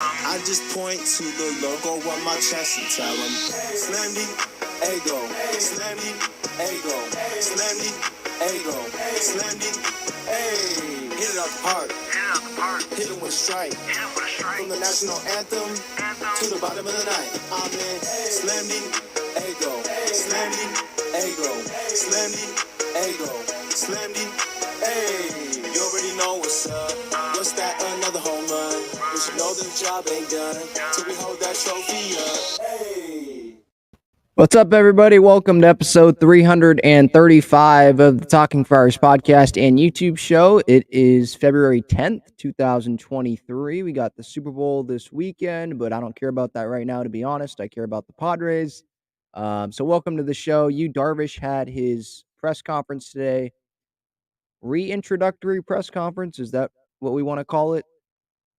I just point to the logo on my chest and tell them, Slammy, ego, Slammy, ego, Slammy, ego, Slammy, hey. Hit it up hard, hit it with a strike. From the national anthem to the bottom of the night. I'm in Slammy, ego, Slammy, ego, Slammy, ego, Slammy, hey. You already know what's up. What's that? Another home run. We should know the job ain't done till we hold that trophy up. Hey. What's up, everybody? Welcome to episode 335 of the Talking Friars podcast and YouTube show. It is February 10th, 2023. We got the Super Bowl this weekend, but I don't care about that right now, to be honest. I care about the Padres. So welcome to the show. Darvish had his press conference today. Reintroductory press conference, is that what we want to call it?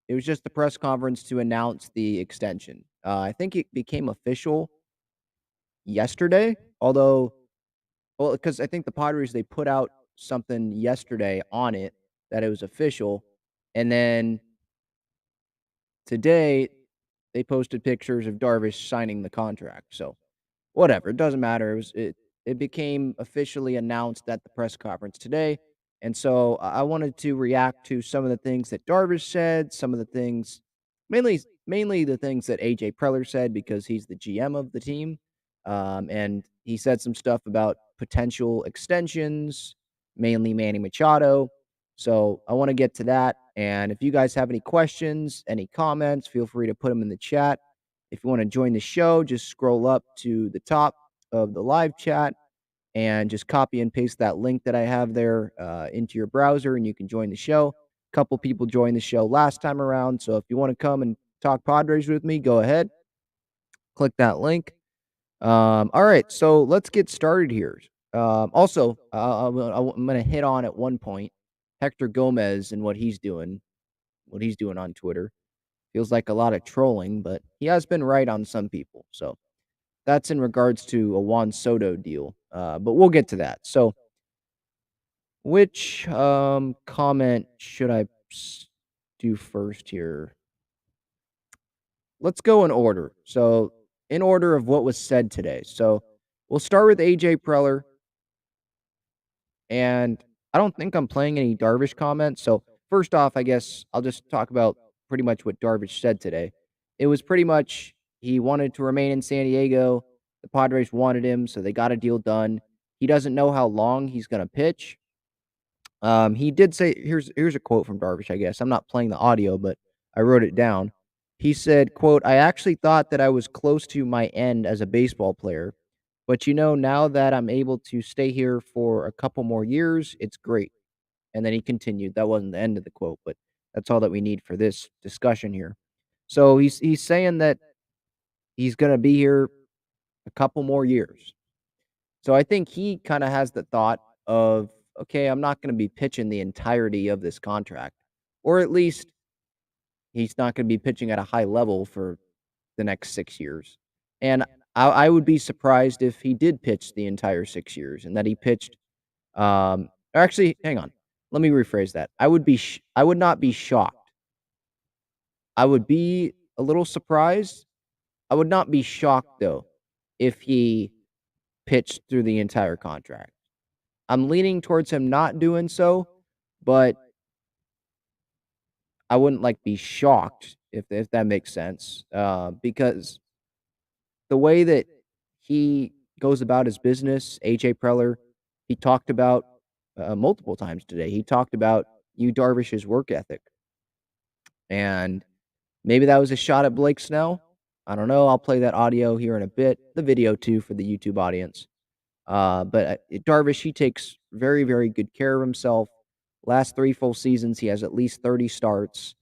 It was just the press conference to announce the extension. I think it became official yesterday, although, well, because I think the Padres, they put out something yesterday on it that it was official, and then today they posted pictures of Darvish signing the contract. So whatever, it doesn't matter. It became officially announced at the press conference today, and so I wanted to react to some of the things that Darvish said, some of the things, mainly the things that AJ Preller said because he's the GM of the team, and he said some stuff about potential extensions, mainly Manny Machado. So I want to get to that, and if you guys have any questions, any comments, feel free to put them in the chat. If you want to join the show, just scroll up to the top of the live chat and just copy and paste that link that I have there into your browser, and you can join the show. A couple people joined the show last time around, so if you want to come and talk Padres with me, go ahead, click that link. All right, so let's get started here. Also, I'm going to hit on at one point Hector Gomez and what he's doing on Twitter. Feels like a lot of trolling, but he has been right on some people. So that's in regards to a Juan Soto deal. But we'll get to that. So which comment should I do first here? Let's go in order. So in order of what was said today. So we'll start with AJ Preller. And I don't think I'm playing any Darvish comments. So first off, I guess I'll just talk about pretty much what Darvish said today. It was pretty much he wanted to remain in San Diego. The Padres wanted him, so they got a deal done. He doesn't know how long he's going to pitch. He did say, here's a quote from Darvish, I guess. I'm not playing the audio, but I wrote it down. He said, quote, "I actually thought that I was close to my end as a baseball player. But now that I'm able to stay here for a couple more years, it's great." And then he continued. That wasn't the end of the quote, but that's all that we need for this discussion here. So he's saying that he's going to be here a couple more years. So I think he kind of has the thought of, okay, I'm not going to be pitching the entirety of this contract, or at least he's not going to be pitching at a high level for the next 6 years. And I would be surprised if he did pitch the entire 6 years and that he pitched. Or actually, hang on. Let me rephrase that. I would not be shocked. I would be a little surprised. I would not be shocked though if he pitched through the entire contract. I'm leaning towards him not doing so, but I wouldn't be shocked if that makes sense. Because the way that he goes about his business, AJ Preller, he talked about multiple times today. He talked about Darvish's work ethic, and maybe that was a shot at Blake Snell. I don't know. I'll play that audio here in a bit, the video too for the YouTube audience. But Darvish, he takes very, very good care of himself. Last 3 full seasons, he has at least 30 starts.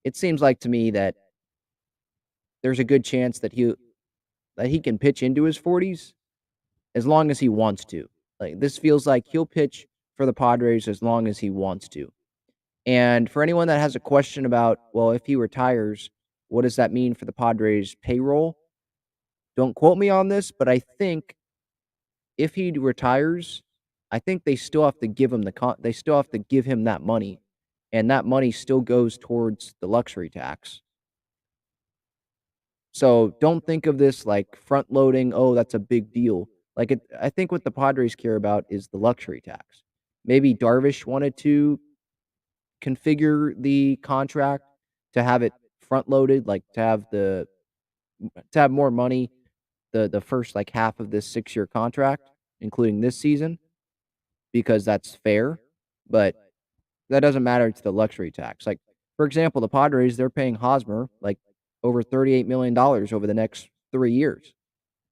It seems like to me that there's a good chance that he can pitch into his 40s as long as he wants to. This feels like he'll pitch for the Padres as long as he wants to. And for anyone that has a question about, well, if he retires, what does that mean for the Padres payroll? Don't quote me on this, but I think if he retires, I think they still have to give him they still have to give him that money, and that money still goes towards the luxury tax. So don't think of this like front loading. Oh, that's a big deal. I think what the Padres care about is the luxury tax. Maybe Darvish wanted to configure the contract to have it front loaded, like to have more money the first like half of this 6-year contract, including this season, because that's fair. But that doesn't matter to the luxury tax. Like, for example, the Padres, they're paying Hosmer like over $38 million over the next 3 years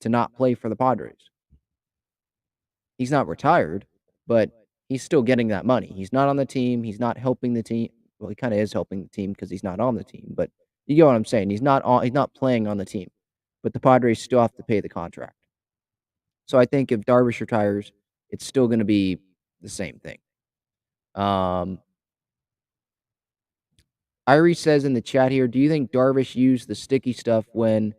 to not play for the Padres. He's not retired, but he's still getting that money. He's not on the team. He's not helping the team. Well, he kind of is helping the team because he's not on the team, but you get what I'm saying. He's not playing on the team, but the Padres still have to pay the contract. So I think if Darvish retires, it's still going to be the same thing. Um, Irie says in the chat here, do you think Darvish used the sticky stuff when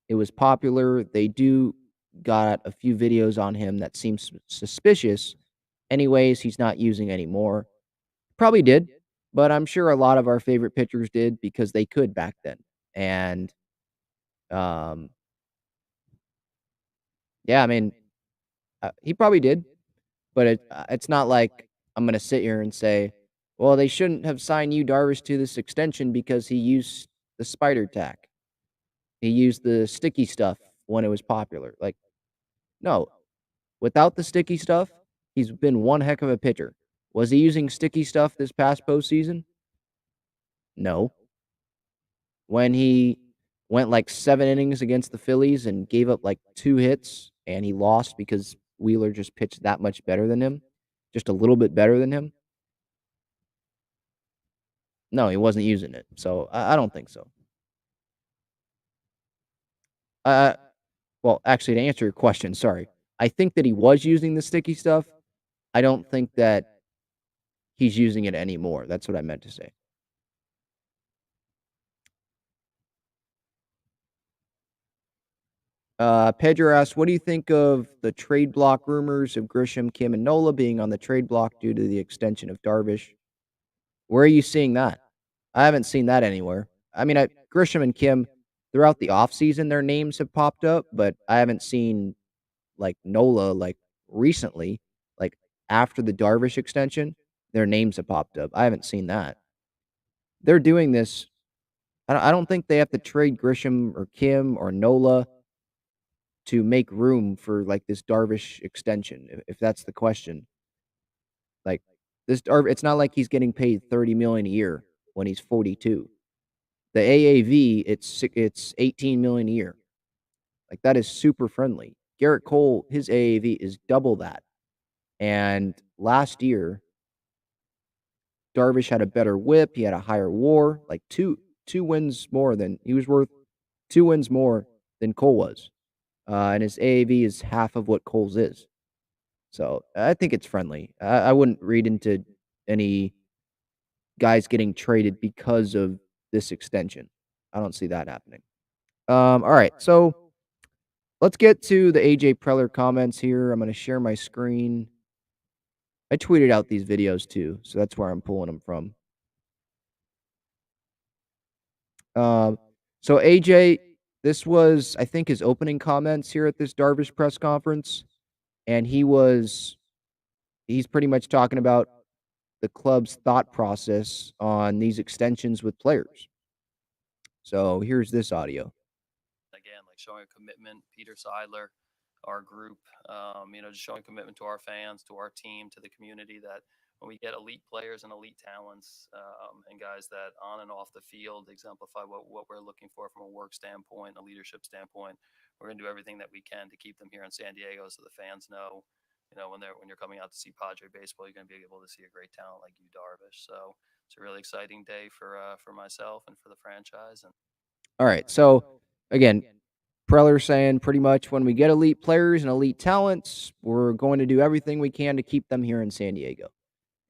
it was popular? They do got a few videos on him that seem suspicious. Anyways, he's not using anymore. Probably did, but I'm sure a lot of our favorite pitchers did because they could back then. And um, yeah, I mean, he probably did, but it's not like I'm gonna sit here and say, well, they shouldn't have signed you Darvish to this extension because he used the spider tack. He used the sticky stuff when it was popular. Like, no, without the sticky stuff, he's been one heck of a pitcher. Was he using sticky stuff this past postseason? No. When he went like 7 innings against the Phillies and gave up like 2 hits and he lost because Wheeler just pitched that much better than him, just a little bit better than him. No, he wasn't using it. So I don't think so. Uh, well, actually, to answer your question, sorry. I think that he was using the sticky stuff. I don't think that he's using it anymore. That's what I meant to say. Pedro asks, what do you think of the trade block rumors of Grisham, Kim, and Nola being on the trade block due to the extension of Darvish? Where are you seeing that? I haven't seen that anywhere. I mean, Grisham and Kim, throughout the offseason, their names have popped up, but I haven't seen like Nola like recently, like after the Darvish extension, their names have popped up. I haven't seen that. They're doing this. I don't think they have to trade Grisham or Kim or Nola to make room for like this Darvish extension, if that's the question. Like this Darvish, it's not like he's getting paid $30 million a year when he's 42. The AAV, it's 18 million a year. Like that is super friendly. Garrett Cole, his AAV is double that. And last year, Darvish had a better whip. He had a higher WAR, like two wins more than he was worth. 2 wins more than Cole was, and his AAV is half of what Cole's is. So I think it's friendly. I wouldn't read into any guys getting traded because of this extension. I don't see that happening. All right, so let's get to the AJ Preller comments here. I'm going to share my screen. I tweeted out these videos too, so that's where I'm pulling them from. Um, so AJ, this was, I think, his opening comments here at this Darvish press conference, and he's pretty much talking about the club's thought process on these extensions with players. So here's this audio. Again, like showing a commitment, Peter Seidler, our group, just showing commitment to our fans, to our team, to the community, that when we get elite players and elite talents, and guys that on and off the field exemplify what we're looking for from a work standpoint, a leadership standpoint, we're going to do everything that we can to keep them here in San Diego so the fans know, when you're coming out to see Padre baseball, you're going to be able to see a great talent like you, Darvish. So it's a really exciting day for myself and for the franchise. And all right, so again, Preller saying pretty much when we get elite players and elite talents, we're going to do everything we can to keep them here in San Diego.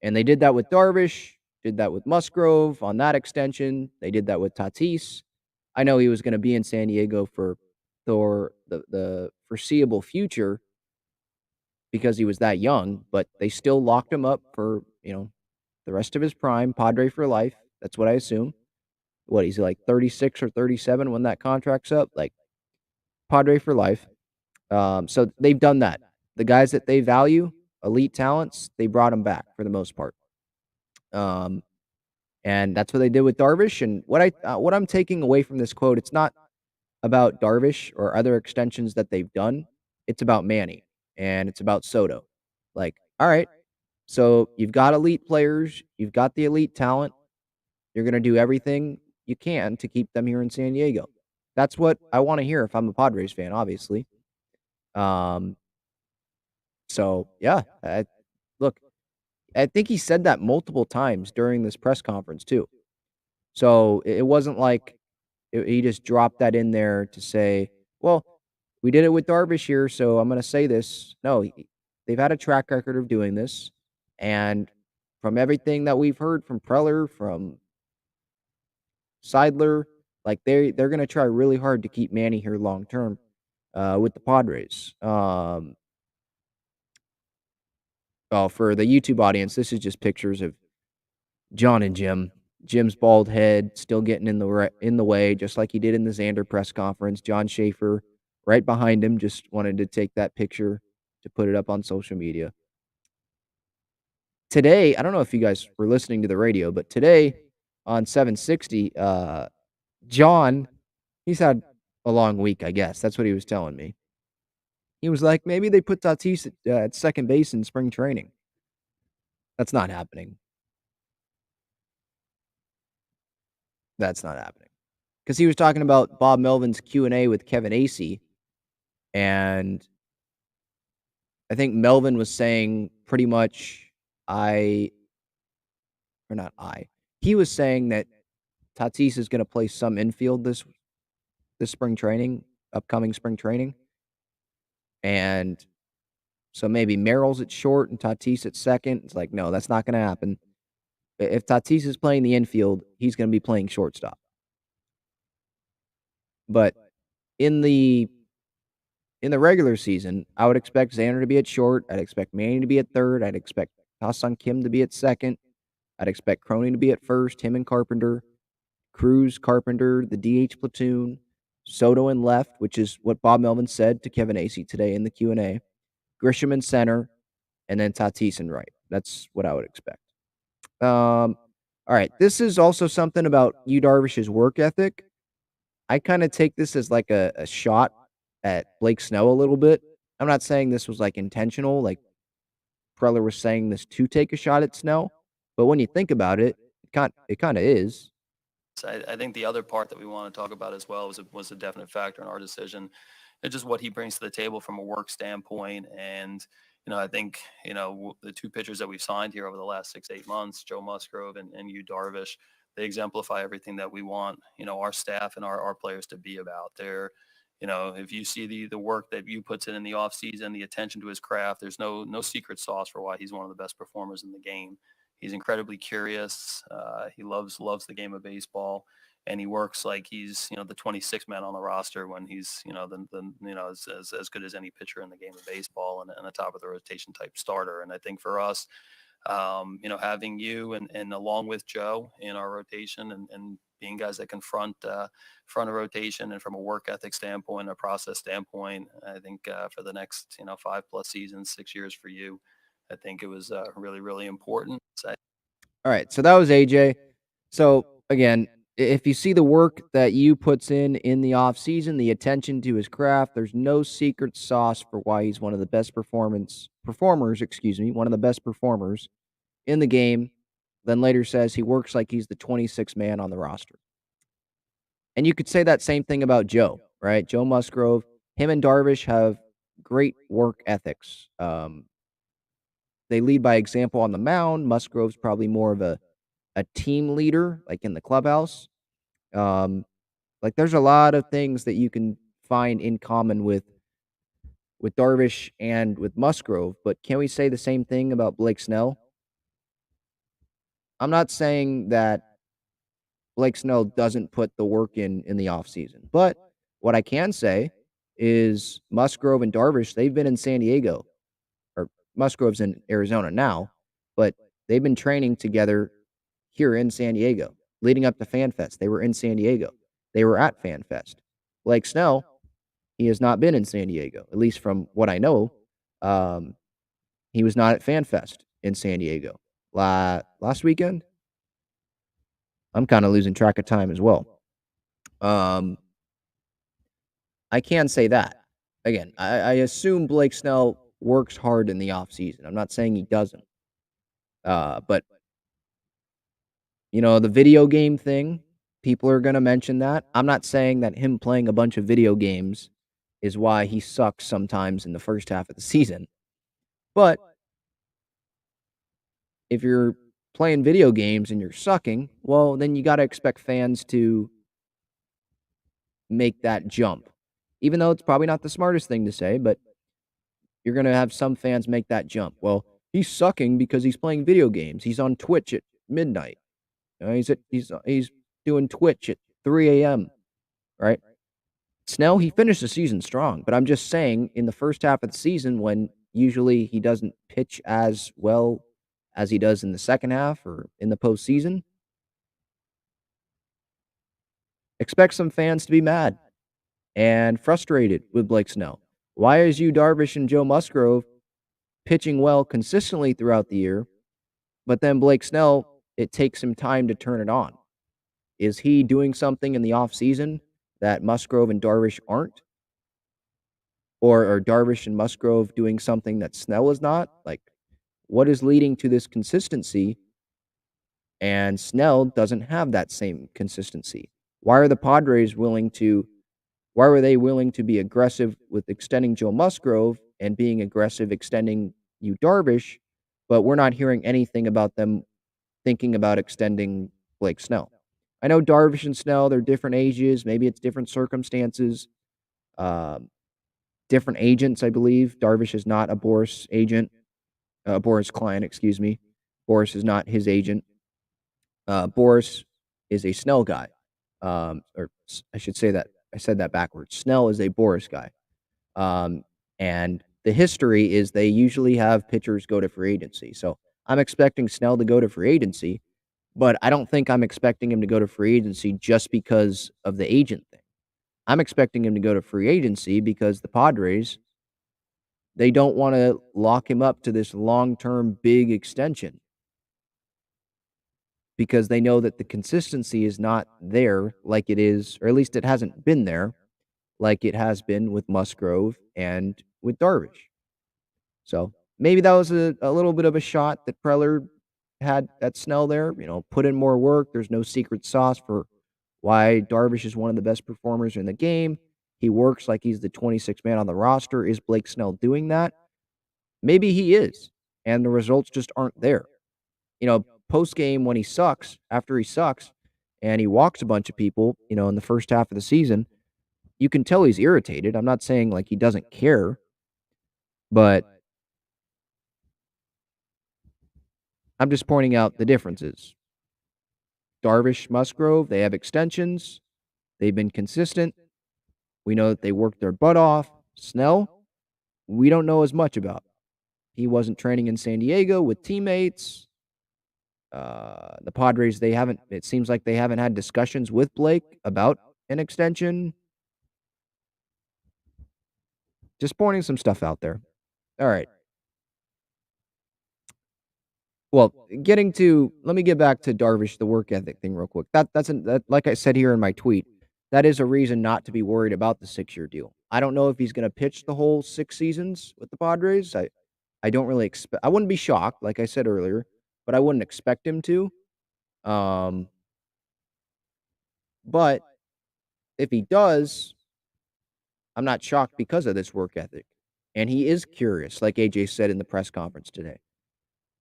And they did that with Darvish, did that with Musgrove on that extension. They did that with Tatis. I know he was going to be in San Diego for the foreseeable future because he was that young, but they still locked him up for, the rest of his prime, Padre for life. That's what I assume. What, he's like 36 or 37 when that contract's up? Like, Padre for life. So they've done that. The guys that they value, elite talents, they brought them back for the most part. Um, and that's what they did with Darvish. And what I'm taking away from this quote, it's not about Darvish or other extensions that they've done. It's about Manny and it's about Soto. Like, all right, so you've got elite players, you've got the elite talent. You're going to do everything you can to keep them here in San Diego. That's what I want to hear if I'm a Padres fan, obviously. Um, so yeah, look, I think he said that multiple times during this press conference too. So it wasn't like he just dropped that in there to say, well, we did it with Darvish here, so I'm going to say this. No, they've had a track record of doing this. And from everything that we've heard from Preller, from Seidler, like they're going to try really hard to keep Manny here long term with the Padres. Oh, for the YouTube audience, this is just pictures of John and Jim. Jim's bald head still getting in the way, just like he did in the Xander press conference. John Schaefer right behind him just wanted to take that picture to put it up on social media. Today, I don't know if you guys were listening to the radio, but today on 760, John, he's had a long week, I guess. That's what he was telling me. He was like, maybe they put Tatis at second base in spring training. That's not happening. That's not happening. Because he was talking about Bob Melvin's Q&A with Kevin Acee, and I think Melvin was saying pretty much he was saying that Tatis is going to play some infield this spring training, upcoming spring training. And so maybe Merrill's at short and Tatis at second. It's like, no, that's not going to happen. If Tatis is playing the infield, he's going to be playing shortstop. But in the regular season, I would expect Xander to be at short. I'd expect Manny to be at third. I'd expect Ha-Seong Kim to be at second. I'd expect Cronin to be at first, him and Carpenter. Cruz, Carpenter, the DH platoon. Soto in left, which is what Bob Melvin said to Kevin Acee today in the Q&A. Grisham in center, and then Tatis in right. That's what I would expect. All right, this is also something about Yu Darvish's work ethic. I kind of take this as like a shot at Blake Snell a little bit. I'm not saying this was like intentional, like Preller was saying this to take a shot at Snell, but when you think about it, it kind of is. I think the other part that we want to talk about as well was a definite factor in our decision. It's just what he brings to the table from a work standpoint. And, I think, the two pitchers that we've signed here over the last 6-8 months, Joe Musgrove and Yu Darvish, they exemplify everything that we want, our staff and our players to be about. They're, if you see the work that Yu puts in the off season, the attention to his craft, there's no secret sauce for why he's one of the best performers in the game. He's incredibly curious. He loves the game of baseball, and he works like he's the 26th man on the roster when he's as good as any pitcher in the game of baseball and a top of the rotation type starter. And I think for us, having you and along with Joe in our rotation and being guys that confront a rotation and from a work ethic standpoint, a process standpoint, I think for the next 5+ seasons, 6 years for you, I think it was really, really important. All right, so that was AJ. So again, if you see the work that Yu puts in the offseason, the attention to his craft, there's no secret sauce for why he's one of the best performers, one of the best performers in the game. Then later says he works like he's the 26th man on the roster. And you could say that same thing about Joe, right? Joe Musgrove, him and Darvish have great work ethics. They lead by example on the mound. Musgrove's probably more of a team leader, like in the clubhouse. Like there's a lot of things that you can find in common with Darvish and with Musgrove, but can we say the same thing about Blake Snell? I'm not saying that Blake Snell doesn't put the work in the offseason, but what I can say is Musgrove and Darvish, they've been in San Diego, or Musgrove's in Arizona now, but they've been training together here in San Diego, leading up to FanFest. They were in San Diego. They were at FanFest. Blake Snell, he has not been in San Diego, at least from what I know. He was not at FanFest in San Diego last weekend. I'm kind of losing track of time as well. I can say that. Again, I assume Blake Snell works hard in the offseason. I'm not saying he doesn't. But, the video game thing, people are going to mention that. I'm not saying that him playing a bunch of video games is why he sucks sometimes in the first half of the season. But if you're playing video games and you're sucking, well, then you got to expect fans to make that jump. Even though it's probably not the smartest thing to say, but you're going to have some fans make that jump. Well, he's sucking because he's playing video games. He's on Twitch at midnight. He's doing Twitch at 3 a.m., right? Snell, he finished the season strong, but I'm just saying in the first half of the season when usually he doesn't pitch as well as he does in the second half or in the postseason, expect some fans to be mad and frustrated with Blake Snell. Why is Yu Darvish and Joe Musgrove pitching well consistently throughout the year, but then Blake Snell, it takes him time to turn it on? Is he doing something in the offseason that Musgrove and Darvish aren't? Or are Darvish and Musgrove doing something that Snell is not? Like, what is leading to this consistency? And Snell doesn't have that same consistency. Why are the Padres willing to Why were they willing to be aggressive with extending Joe Musgrove and being aggressive extending Yu Darvish, but we're not hearing anything about them thinking about extending Blake Snell? I know Darvish and Snell, they're different ages. Maybe it's different circumstances. Different agents, I believe. Darvish is not a Boris agent, Boris client, excuse me. Boris is not his agent. Boris is a Snell guy. I should say that. I said that backwards. Snell is a Boris guy. And the history is they usually have pitchers go to free agency. So I'm expecting Snell to go to free agency, but I don't think I'm expecting him to go to free agency just because of the agent thing. I'm expecting him to go to free agency because the Padres, they don't want to lock him up to this long-term big extension because they know that the consistency is not there like it is, or at least it hasn't been there like it has been with Musgrove and with Darvish. So maybe that was a little bit of a shot that Preller had at Snell there. Put in more work. There's no secret sauce for why Darvish is one of the best performers in the game. He works like he's the 26th man on the roster. Is Blake Snell doing that? Maybe he is, and the results just aren't there. Post game when he sucks, after he sucks, and he walks a bunch of people, in the first half of the season, you can tell he's irritated. I'm not saying like he doesn't care, but I'm just pointing out the differences. Darvish, Musgrove, they have extensions. They've been consistent. We know that they worked their butt off. Snell, we don't know as much about. He wasn't training in San Diego with teammates. The Padres, it seems like they haven't had discussions with Blake about an extension. Just pointing some stuff out there. All right. Well, let me get back to Darvish, the work ethic thing real quick. Like I said here in my tweet, that is a reason not to be worried about the 6-year deal. I don't know if he's going to pitch the whole 6 seasons with the Padres. I don't really I wouldn't be shocked, like I said earlier, but I wouldn't expect him to. But if he does, I'm not shocked because of this work ethic. And he is curious, like AJ said in the press conference today.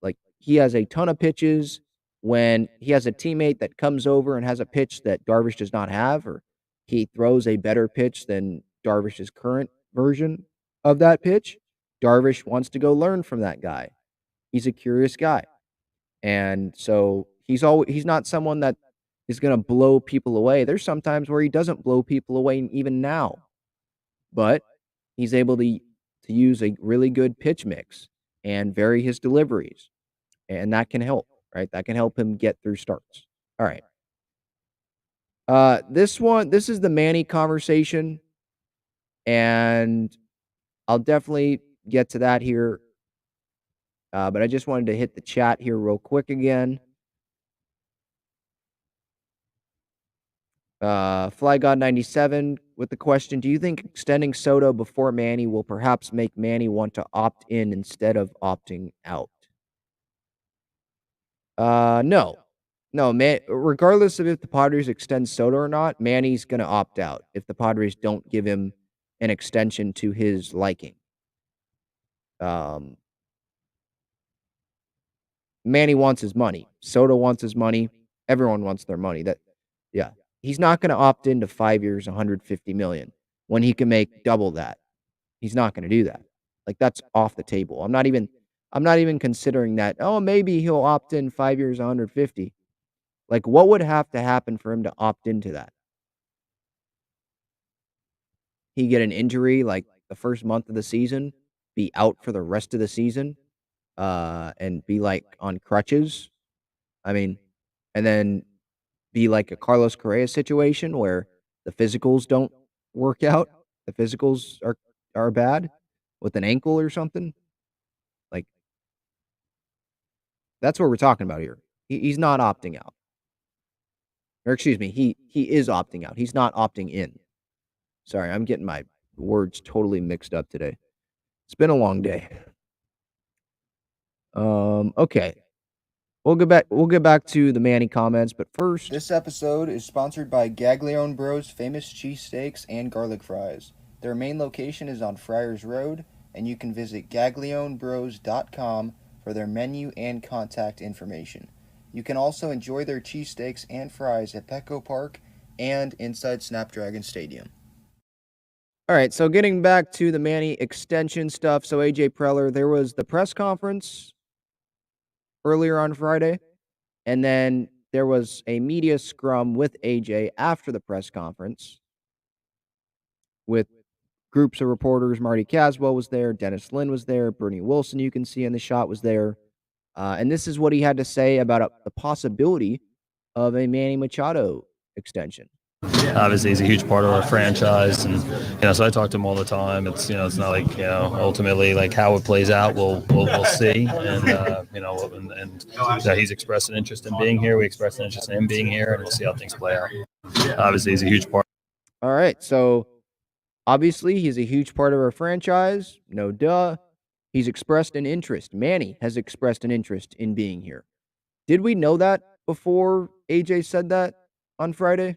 Like, he has a ton of pitches. When he has a teammate that comes over and has a pitch that Darvish does not have, or he throws a better pitch than Darvish's current version of that pitch, Darvish wants to go learn from that guy. He's a curious guy. And so he's not someone that is going to blow people away. There's sometimes where he doesn't blow people away even now. But he's able to use a really good pitch mix and vary his deliveries. And that can help, right? That can help him get through starts. All right. This is the Manny conversation, and I'll definitely get to that here. But I just wanted to hit the chat here real quick again. Fly God 97 with the question: do you think extending Soto before Manny will perhaps make Manny want to opt in instead of opting out? No. No, man, regardless of if the Padres extend Soto or not, Manny's gonna opt out if the Padres don't give him an extension to his liking. Um, Manny wants his money. Soto wants his money. Everyone wants their money. Yeah. He's not gonna opt into 5 years, 150 million when he can make double that. He's not gonna do that. Like, that's off the table. I'm not even considering that, "Oh, maybe he'll opt in 5 years, 150." Like, what would have to happen for him to opt into that? He get an injury, like, the first month of the season, be out for the rest of the season, and be, like, on crutches? I mean, and then be like a Carlos Correa situation where the physicals don't work out, the physicals are bad with an ankle or something? Like, that's what we're talking about here. He's not opting out. Or excuse me, he is opting out. He's not opting in. Sorry, I'm getting my words totally mixed up today. It's been a long day. Okay. We'll get back to the Manny comments, but first, this episode is sponsored by Gaglione Bros famous cheesesteaks and garlic fries. Their main location is on Friars Road, and you can visit gaglionebros.com for their menu and contact information. You can also enjoy their cheesesteaks and fries at Petco Park and inside Snapdragon Stadium. All right, so getting back to the Manny extension stuff. So AJ Preller, there was the press conference earlier on Friday, and then there was a media scrum with AJ after the press conference with groups of reporters. Marty Caswell was there, Dennis Lynn was there, Bernie Wilson, you can see in the shot, was there. And this is what he had to say about the possibility of a Manny Machado extension. Obviously, he's a huge part of our franchise, and so I talk to him all the time. It's it's not like ultimately like how it plays out, we'll see, and he's expressed an interest in being here. We expressed an interest in him being here, and we'll see how things play out. Obviously, he's a huge part. All right, so obviously he's a huge part of our franchise. No duh. He's expressed an interest. Manny has expressed an interest in being here. Did we know that before AJ said that on Friday?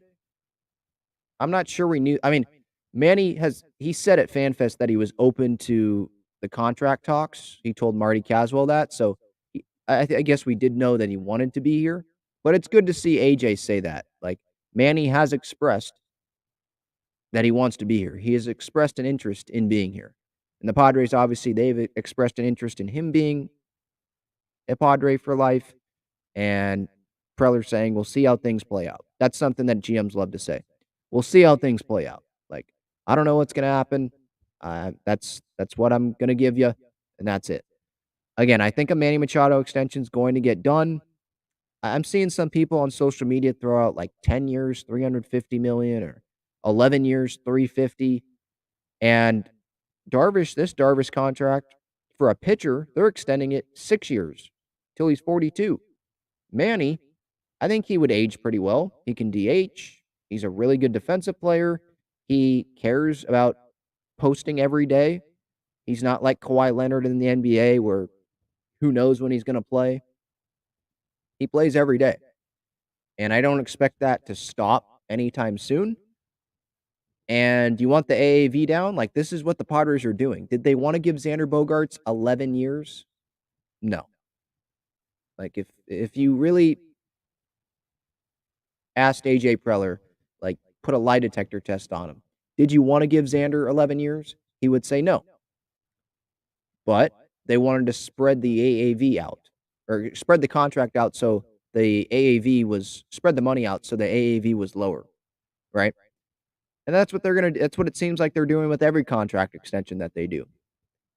I'm not sure we knew. I mean, he said at FanFest that he was open to the contract talks. He told Marty Caswell that. So I guess we did know that he wanted to be here. But it's good to see AJ say that. Like, Manny has expressed that he wants to be here. He has expressed an interest in being here. And the Padres, obviously, they've expressed an interest in him being a Padre for life. And Preller saying, we'll see how things play out. That's something that GMs love to say. We'll see how things play out. Like, I don't know what's going to happen. That's what I'm going to give you, and that's it. Again, I think a Manny Machado extension is going to get done. I'm seeing some people on social media throw out like 10 years, 350 million, or 11 years, 350. And this Darvish contract for a pitcher, they're extending it 6 years till he's 42. Manny, I think he would age pretty well. He can DH. He's a really good defensive player. He cares about posting every day. He's not like Kawhi Leonard in the NBA where who knows when he's going to play. He plays every day. And I don't expect that to stop anytime soon. And you want the AAV down? Like, this is what the Padres are doing. Did they want to give Xander Bogaerts 11 years? No. Like, if you really asked AJ Preller, like, put a lie detector test on him, did you want to give Xander 11 years? He would say no. But they wanted to spread the AAV out, or spread the contract out so the AAV was, spread the money out so the AAV was lower, right? And that's what that's what it seems like they're doing with every contract extension that they do.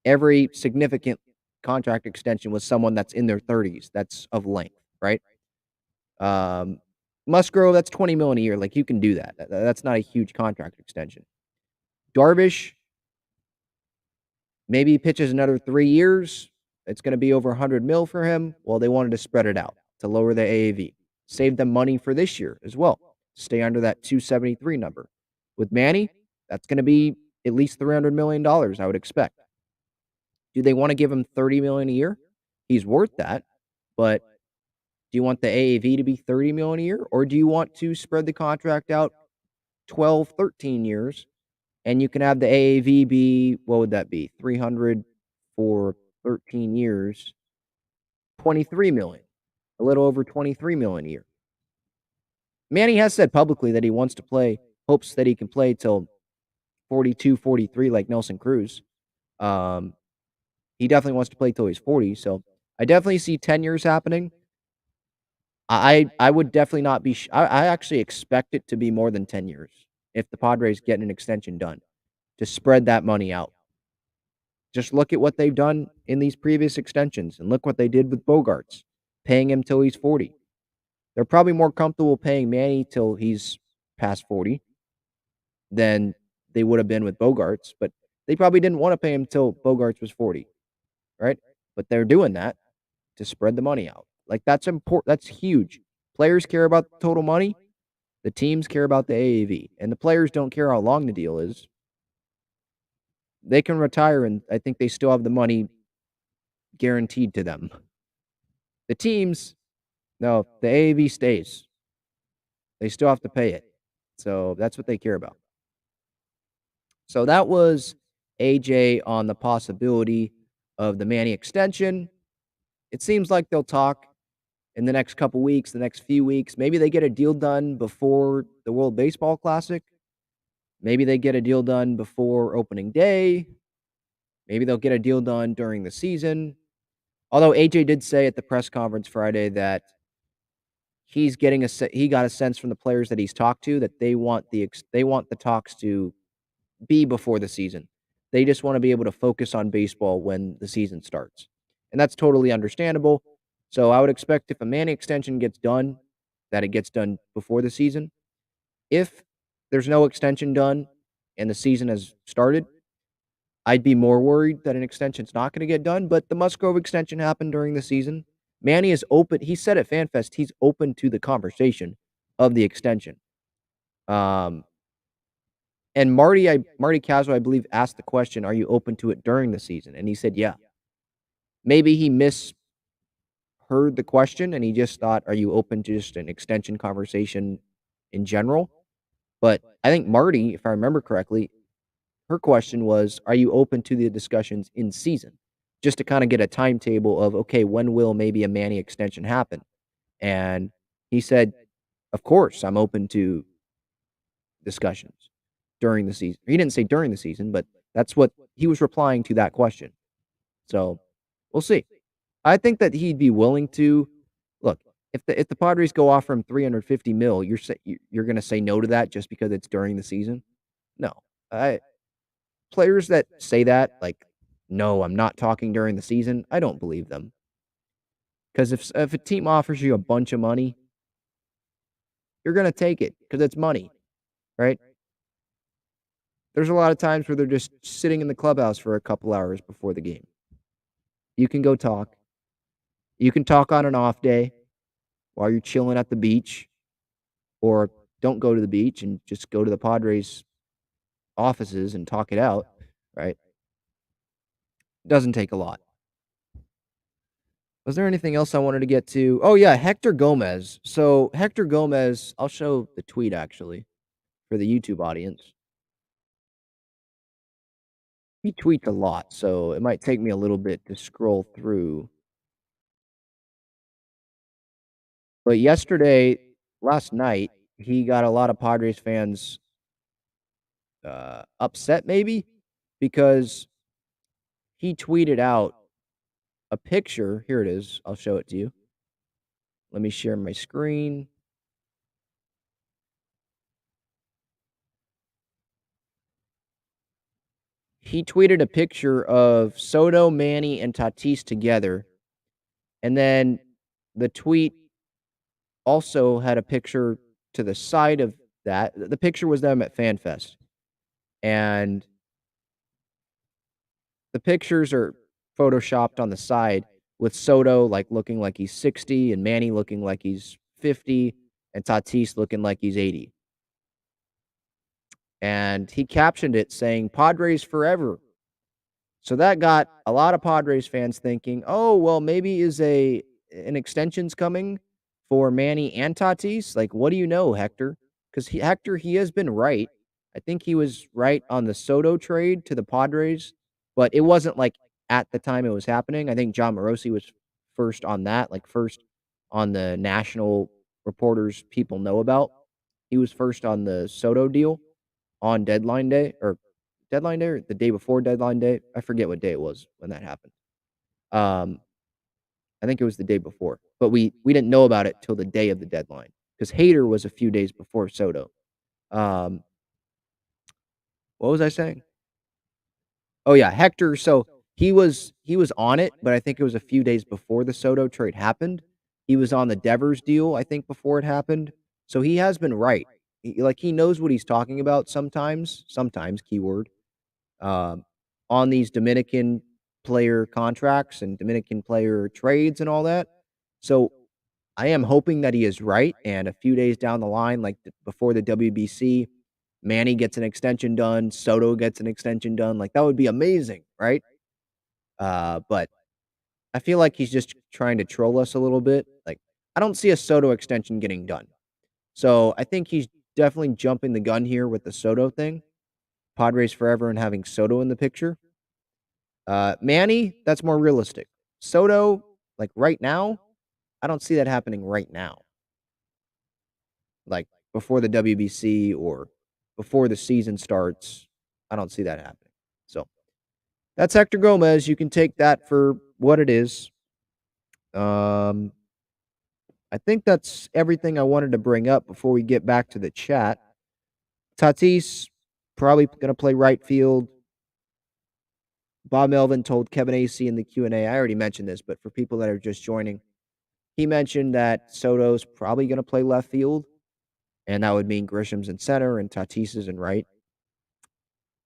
Every significant contract extension with someone that's in their 30s, that's of length, right? Musgrove, that's $20 million a year. Like, you can do that. That's not a huge contract extension. Darvish, maybe he pitches another 3 years. It's going to be over $100 million for him. Well, they wanted to spread it out to lower the AAV. Save them money for this year as well. Stay under that 273 number. With Manny, that's going to be at least $300 million, I would expect. Do they want to give him $30 million a year? He's worth that, but do you want the AAV to be $30 million a year, or do you want to spread the contract out 12, 13 years, and you can have the AAV be, what would that be? 300 for 13 years, 23 million, a little over 23 million a year. Manny has said publicly that he wants to play, hopes that he can play till 42, 43 like Nelson Cruz. He definitely wants to play till he's 40, so I definitely see 10 years happening. I would definitely not be I actually expect it to be more than 10 years if the Padres get an extension done to spread that money out. Just look at what they've done in these previous extensions and look what they did with Bogarts, paying him till he's 40. They're probably more comfortable paying Manny till he's past 40 than they would have been with Bogarts, but they probably didn't want to pay him till Bogarts was 40, right? But they're doing that to spread the money out. Like, that's important. That's huge. Players care about the total money. The teams care about the AAV, and the players don't care how long the deal is. They can retire, and I think they still have the money guaranteed to them. The teams, no, the AAV stays. They still have to pay it. So that's what they care about. So that was AJ on the possibility of the Manny extension. It seems like they'll talk in the next couple weeks, the next few weeks. Maybe they get a deal done before the World Baseball Classic. Maybe they get a deal done before opening day. Maybe they'll get a deal done during the season. Although AJ did say at the press conference Friday that he got a sense from the players that he's talked to that they want the talks to be before the season. They just want to be able to focus on baseball when the season starts. And that's totally understandable. So I would expect if a Manny extension gets done, that it gets done before the season. If there's no extension done and the season has started, I'd be more worried that an extension's not going to get done. But the Musgrove extension happened during the season. Manny is open. He said at FanFest he's open to the conversation of the extension. And Marty Caswell, I believe, asked the question, "Are you open to it during the season?" And he said, "Yeah." Maybe he misheard the question and he just thought, "Are you open to just an extension conversation in general?" But I think Marty, if I remember correctly, her question was, "Are you open to the discussions in season?" Just to kind of get a timetable of, okay, when will maybe a Manny extension happen? And he said, "Of course, I'm open to discussions during the season." He didn't say during the season, but that's what he was replying to that question. So we'll see. I think that he'd be willing to look. If the Padres go offer him 350 mil, you're going to say no to that just because it's during the season? No. Players that say that, like, no, I'm not talking during the season, I don't believe them. Because if a team offers you a bunch of money, you're going to take it because it's money, right? There's a lot of times where they're just sitting in the clubhouse for a couple hours before the game. You can go talk. You can talk on an off day while you're chilling at the beach, or don't go to the beach and just go to the Padres offices and talk it out, right? It doesn't take a lot. Was there anything else I wanted to get to? Oh, yeah, Hector Gomez. So, Hector Gomez, I'll show the tweet actually for the YouTube audience. He tweets a lot, so it might take me a little bit to scroll through. But last night, he got a lot of Padres fans upset maybe because he tweeted out a picture. Here it is. I'll show it to you. Let me share my screen. He tweeted a picture of Soto, Manny, and Tatis together. And then the tweet also had a picture to the side of that. The picture was them at FanFest, and the pictures are photoshopped on the side with Soto, like, looking like he's 60 and Manny looking like he's 50 and Tatis looking like he's 80. And he captioned it saying, "Padres forever." So that got a lot of Padres fans thinking, "Oh, well, maybe an extension's coming for Manny and Tatis." Like, what do you know, Hector? Because Hector, he has been right. I think he was right on the Soto trade to the Padres, but it wasn't like at the time it was happening. I think John Morosi was first on that, like first on the national reporters people know about. He was first on the Soto deal on deadline day or the day before deadline day. I forget what day it was when that happened. Um, I think it was the day before, but we didn't know about it till the day of the deadline because Hader was a few days before Soto. Um, what was I saying? Oh yeah, Hector. So he was on it, but I think it was a few days before the Soto trade happened. He was on the Devers deal, I think, before it happened. So he has been right. He knows what he's talking about sometimes keyword. um, on these Dominican player contracts and Dominican player trades and all that. So I am hoping that he is right. And a few days down the line, like before the WBC, Manny gets an extension done, Soto gets an extension done. Like that would be amazing, right? But I feel like he's just trying to troll us a little bit. Like I don't see a Soto extension getting done. So I think he's definitely jumping the gun here with the Soto thing. Padres forever and having Soto in the picture. Manny, that's more realistic. Soto, like right now, I don't see that happening right now. Like before the WBC or before the season starts, I don't see that happening. So that's Hector Gomez. You can take that for what it is. Um, I think that's everything I wanted to bring up before we get back to the chat. Tatis probably going to play right field. Bob Melvin told Kevin AC in the Q&A. I already mentioned this, but for people that are just joining, he mentioned that Soto's probably going to play left field, and that would mean Grisham's in center and Tatis is in right.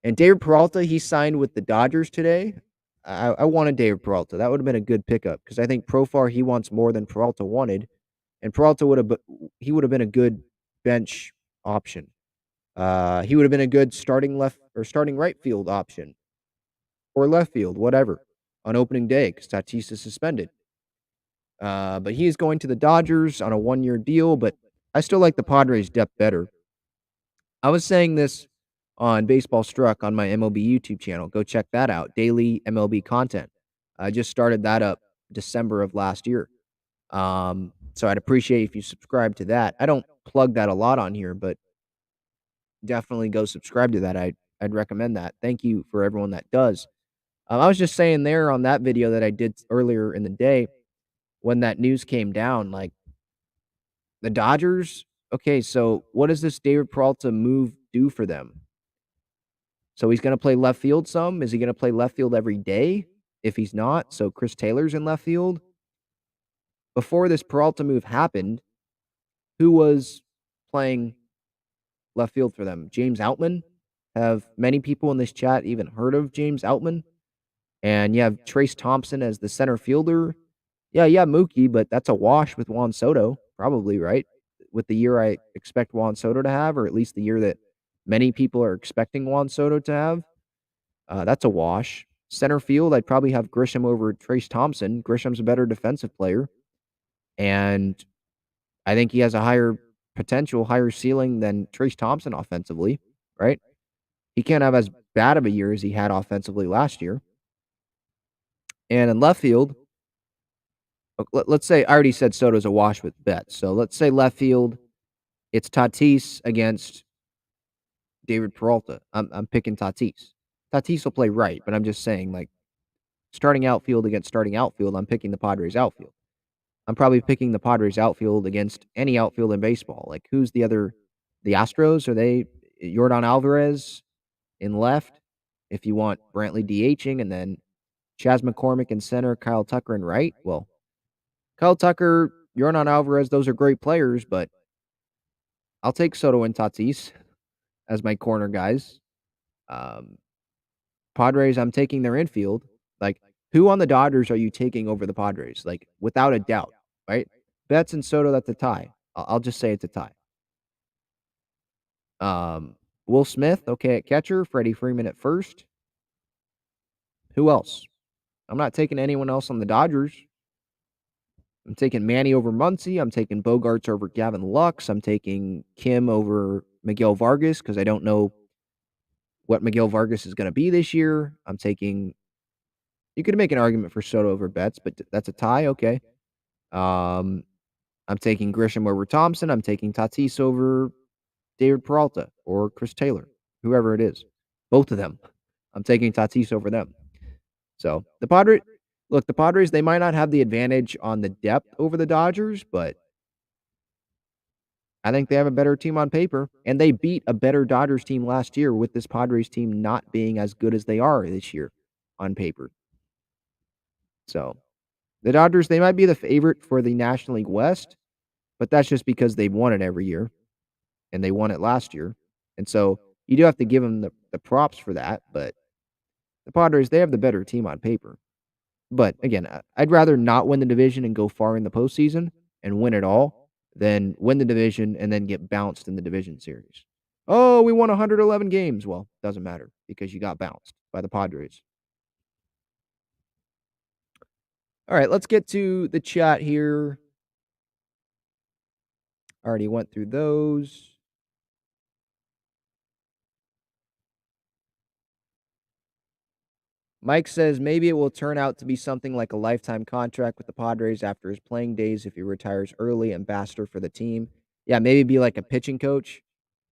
And David Peralta, he signed with the Dodgers today. I wanted David Peralta. That would have been a good pickup because I think Profar he wants more than Peralta wanted, and Peralta would have been a good bench option. He would have been a good starting left or starting right field option or left field, whatever, on opening day because Tatis is suspended. But he is going to the Dodgers on a 1-year deal, but I still like the Padres' depth better. I was saying this on Baseball Struck on my MLB YouTube channel. Go check that out. Daily MLB content. I just started that up December of last year. So I'd appreciate if you subscribe to that. I don't plug that a lot on here, but definitely go subscribe to that. I'd recommend that. Thank you for everyone that does. I was just saying there on that video that I did earlier in the day when that news came down, like the Dodgers. Okay, so what does this David Peralta move do for them? So he's going to play left field some. Is he going to play left field every day? If he's not, so Chris Taylor's in left field. Before this Peralta move happened, who was playing left field for them? James Outman. Have many people in this chat even heard of James Outman? And you have Trace Thompson as the center fielder. Yeah, Mookie, but that's a wash with Juan Soto, probably, right? With the year I expect Juan Soto to have, or at least the year that many people are expecting Juan Soto to have. That's a wash. Center field, I'd probably have Grisham over Trace Thompson. Grisham's a better defensive player. And I think he has a higher potential, higher ceiling than Trace Thompson offensively, right? He can't have as bad of a year as he had offensively last year. And in left field, let's say I already said Soto's a wash with Betts. So let's say left field, it's Tatis against David Peralta. I'm picking Tatis. Tatis will play right, but I'm just saying, like, starting outfield against starting outfield, I'm picking the Padres outfield. I'm probably picking the Padres outfield against any outfield in baseball. Like, who's the Astros? Are they Yordan Alvarez in left? If you want Brantley DHing and then Chas McCormick in center, Kyle Tucker in right. Well, Kyle Tucker, Yordan Alvarez, those are great players, but I'll take Soto and Tatis as my corner guys. Um, Padres, I'm taking their infield. Like, who on the Dodgers are you taking over the Padres? Like, without a doubt, right? Betts and Soto, that's a tie. I'll just say it's a tie. Will Smith, okay, at catcher. Freddie Freeman at first. Who else? I'm not taking anyone else on the Dodgers. I'm taking Manny over Muncy. I'm taking Bogarts over Gavin Lux. I'm taking Kim over Miguel Vargas because I don't know what Miguel Vargas is going to be this year. I'm taking. You could make an argument for Soto over Betts, but that's a tie. Okay. I'm taking Grisham over Thompson. I'm taking Tatis over David Peralta or Chris Taylor, whoever it is. Both of them. I'm taking Tatis over them. So the Padres, they might not have the advantage on the depth over the Dodgers, but I think they have a better team on paper, and they beat a better Dodgers team last year with this Padres team not being as good as they are this year on paper. So the Dodgers, they might be the favorite for the National League West, but that's just because they've won it every year, and they won it last year. And so you do have to give them the props for that, but the Padres, they have the better team on paper. But again, I'd rather not win the division and go far in the postseason and win it all than win the division and then get bounced in the division series. Oh, we won 111 games. Well, doesn't matter because you got bounced by the Padres. All right, let's get to the chat here. Already went through those. Mike says maybe it will turn out to be something like a lifetime contract with the Padres after his playing days if he retires early, ambassador for the team. Yeah, maybe be like a pitching coach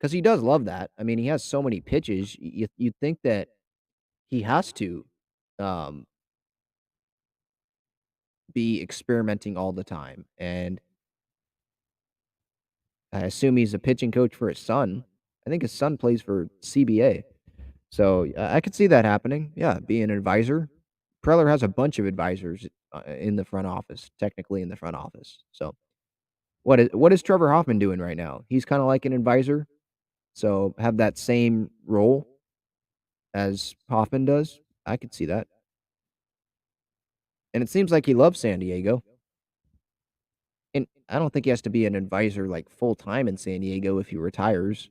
because he does love that. I mean, he has so many pitches. You'd think that he has to um, be experimenting all the time. And I assume he's a pitching coach for his son. I think his son plays for CBA. So I could see that happening. Yeah, be an advisor. Preller has a bunch of advisors in the front office, technically in the front office. So what is Trevor Hoffman doing right now? He's kind of like an advisor. So have that same role as Hoffman does. I could see that. And it seems like he loves San Diego. And I don't think he has to be an advisor like full time in San Diego if he retires.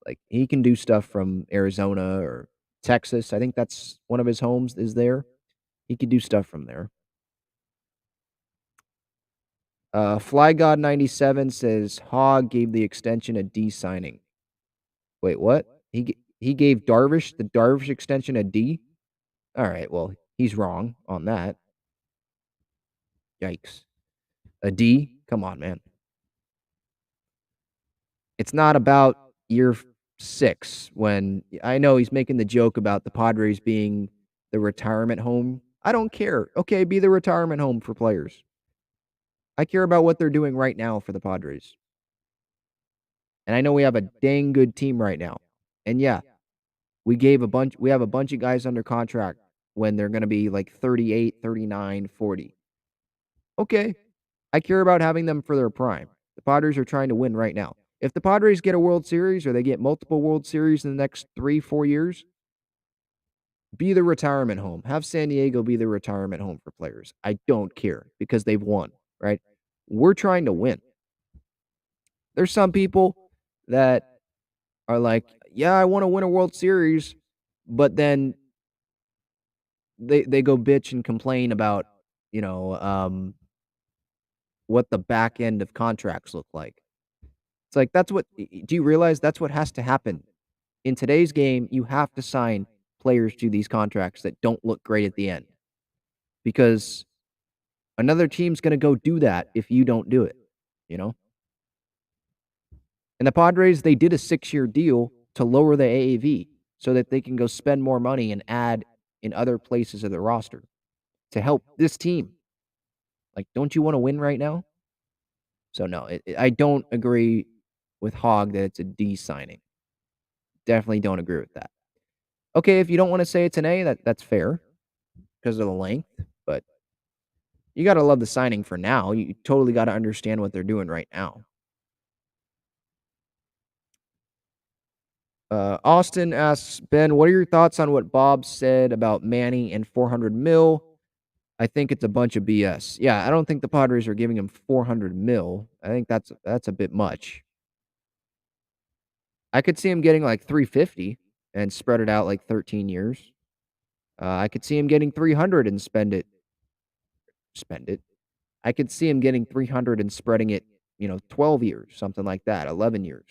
Like he can do stuff from Arizona or Texas. I think that's one of his homes is there. He could do stuff from there. Fly God 97 says Hogg gave the extension a D signing. Wait, what? He gave the Darvish extension a D? All right, well, he's wrong on that. Yikes. A D? Come on, man. It's not about year 6 when I know he's making the joke about the Padres being the retirement home. I don't care. Okay, be the retirement home for players. I care about what they're doing right now for the Padres. And I know we have a dang good team right now. And yeah, we have a bunch of guys under contract when they're going to be like 38, 39, 40. Okay. I care about having them for their prime. The Padres are trying to win right now. If the Padres get a World Series or they get multiple World Series in the next 3-4 years, be the retirement home. Have San Diego be the retirement home for players. I don't care because they've won, right? We're trying to win. There's some people that are like, yeah, I want to win a World Series, but then they go bitch and complain about, you know, what the back end of contracts look like. It's like do you realize that's what has to happen? In today's game, you have to sign players to these contracts that don't look great at the end. Because another team's going to go do that if you don't do it, you know? And the Padres, they did a 6-year deal to lower the AAV so that they can go spend more money and add in other places of the roster to help this team. Like, don't you want to win right now? So, no, I don't agree with Hogg that it's a D signing. Definitely don't agree with that. Okay, if you don't want to say it's an A, that's fair because of the length. But You gotta love the signing for now. You totally gotta understand what they're doing right now. Austin asks, Ben, what are your thoughts on what Bob said about Manny and 400 mil? I think it's a bunch of BS. Yeah, I don't think the Padres are giving him 400 mil. I think that's a bit much. I could see him getting like 350 and spread it out like 13 years. I could see him getting 300 and spend it. I could see him getting 300 and spreading it, 12 years, something like that, 11 years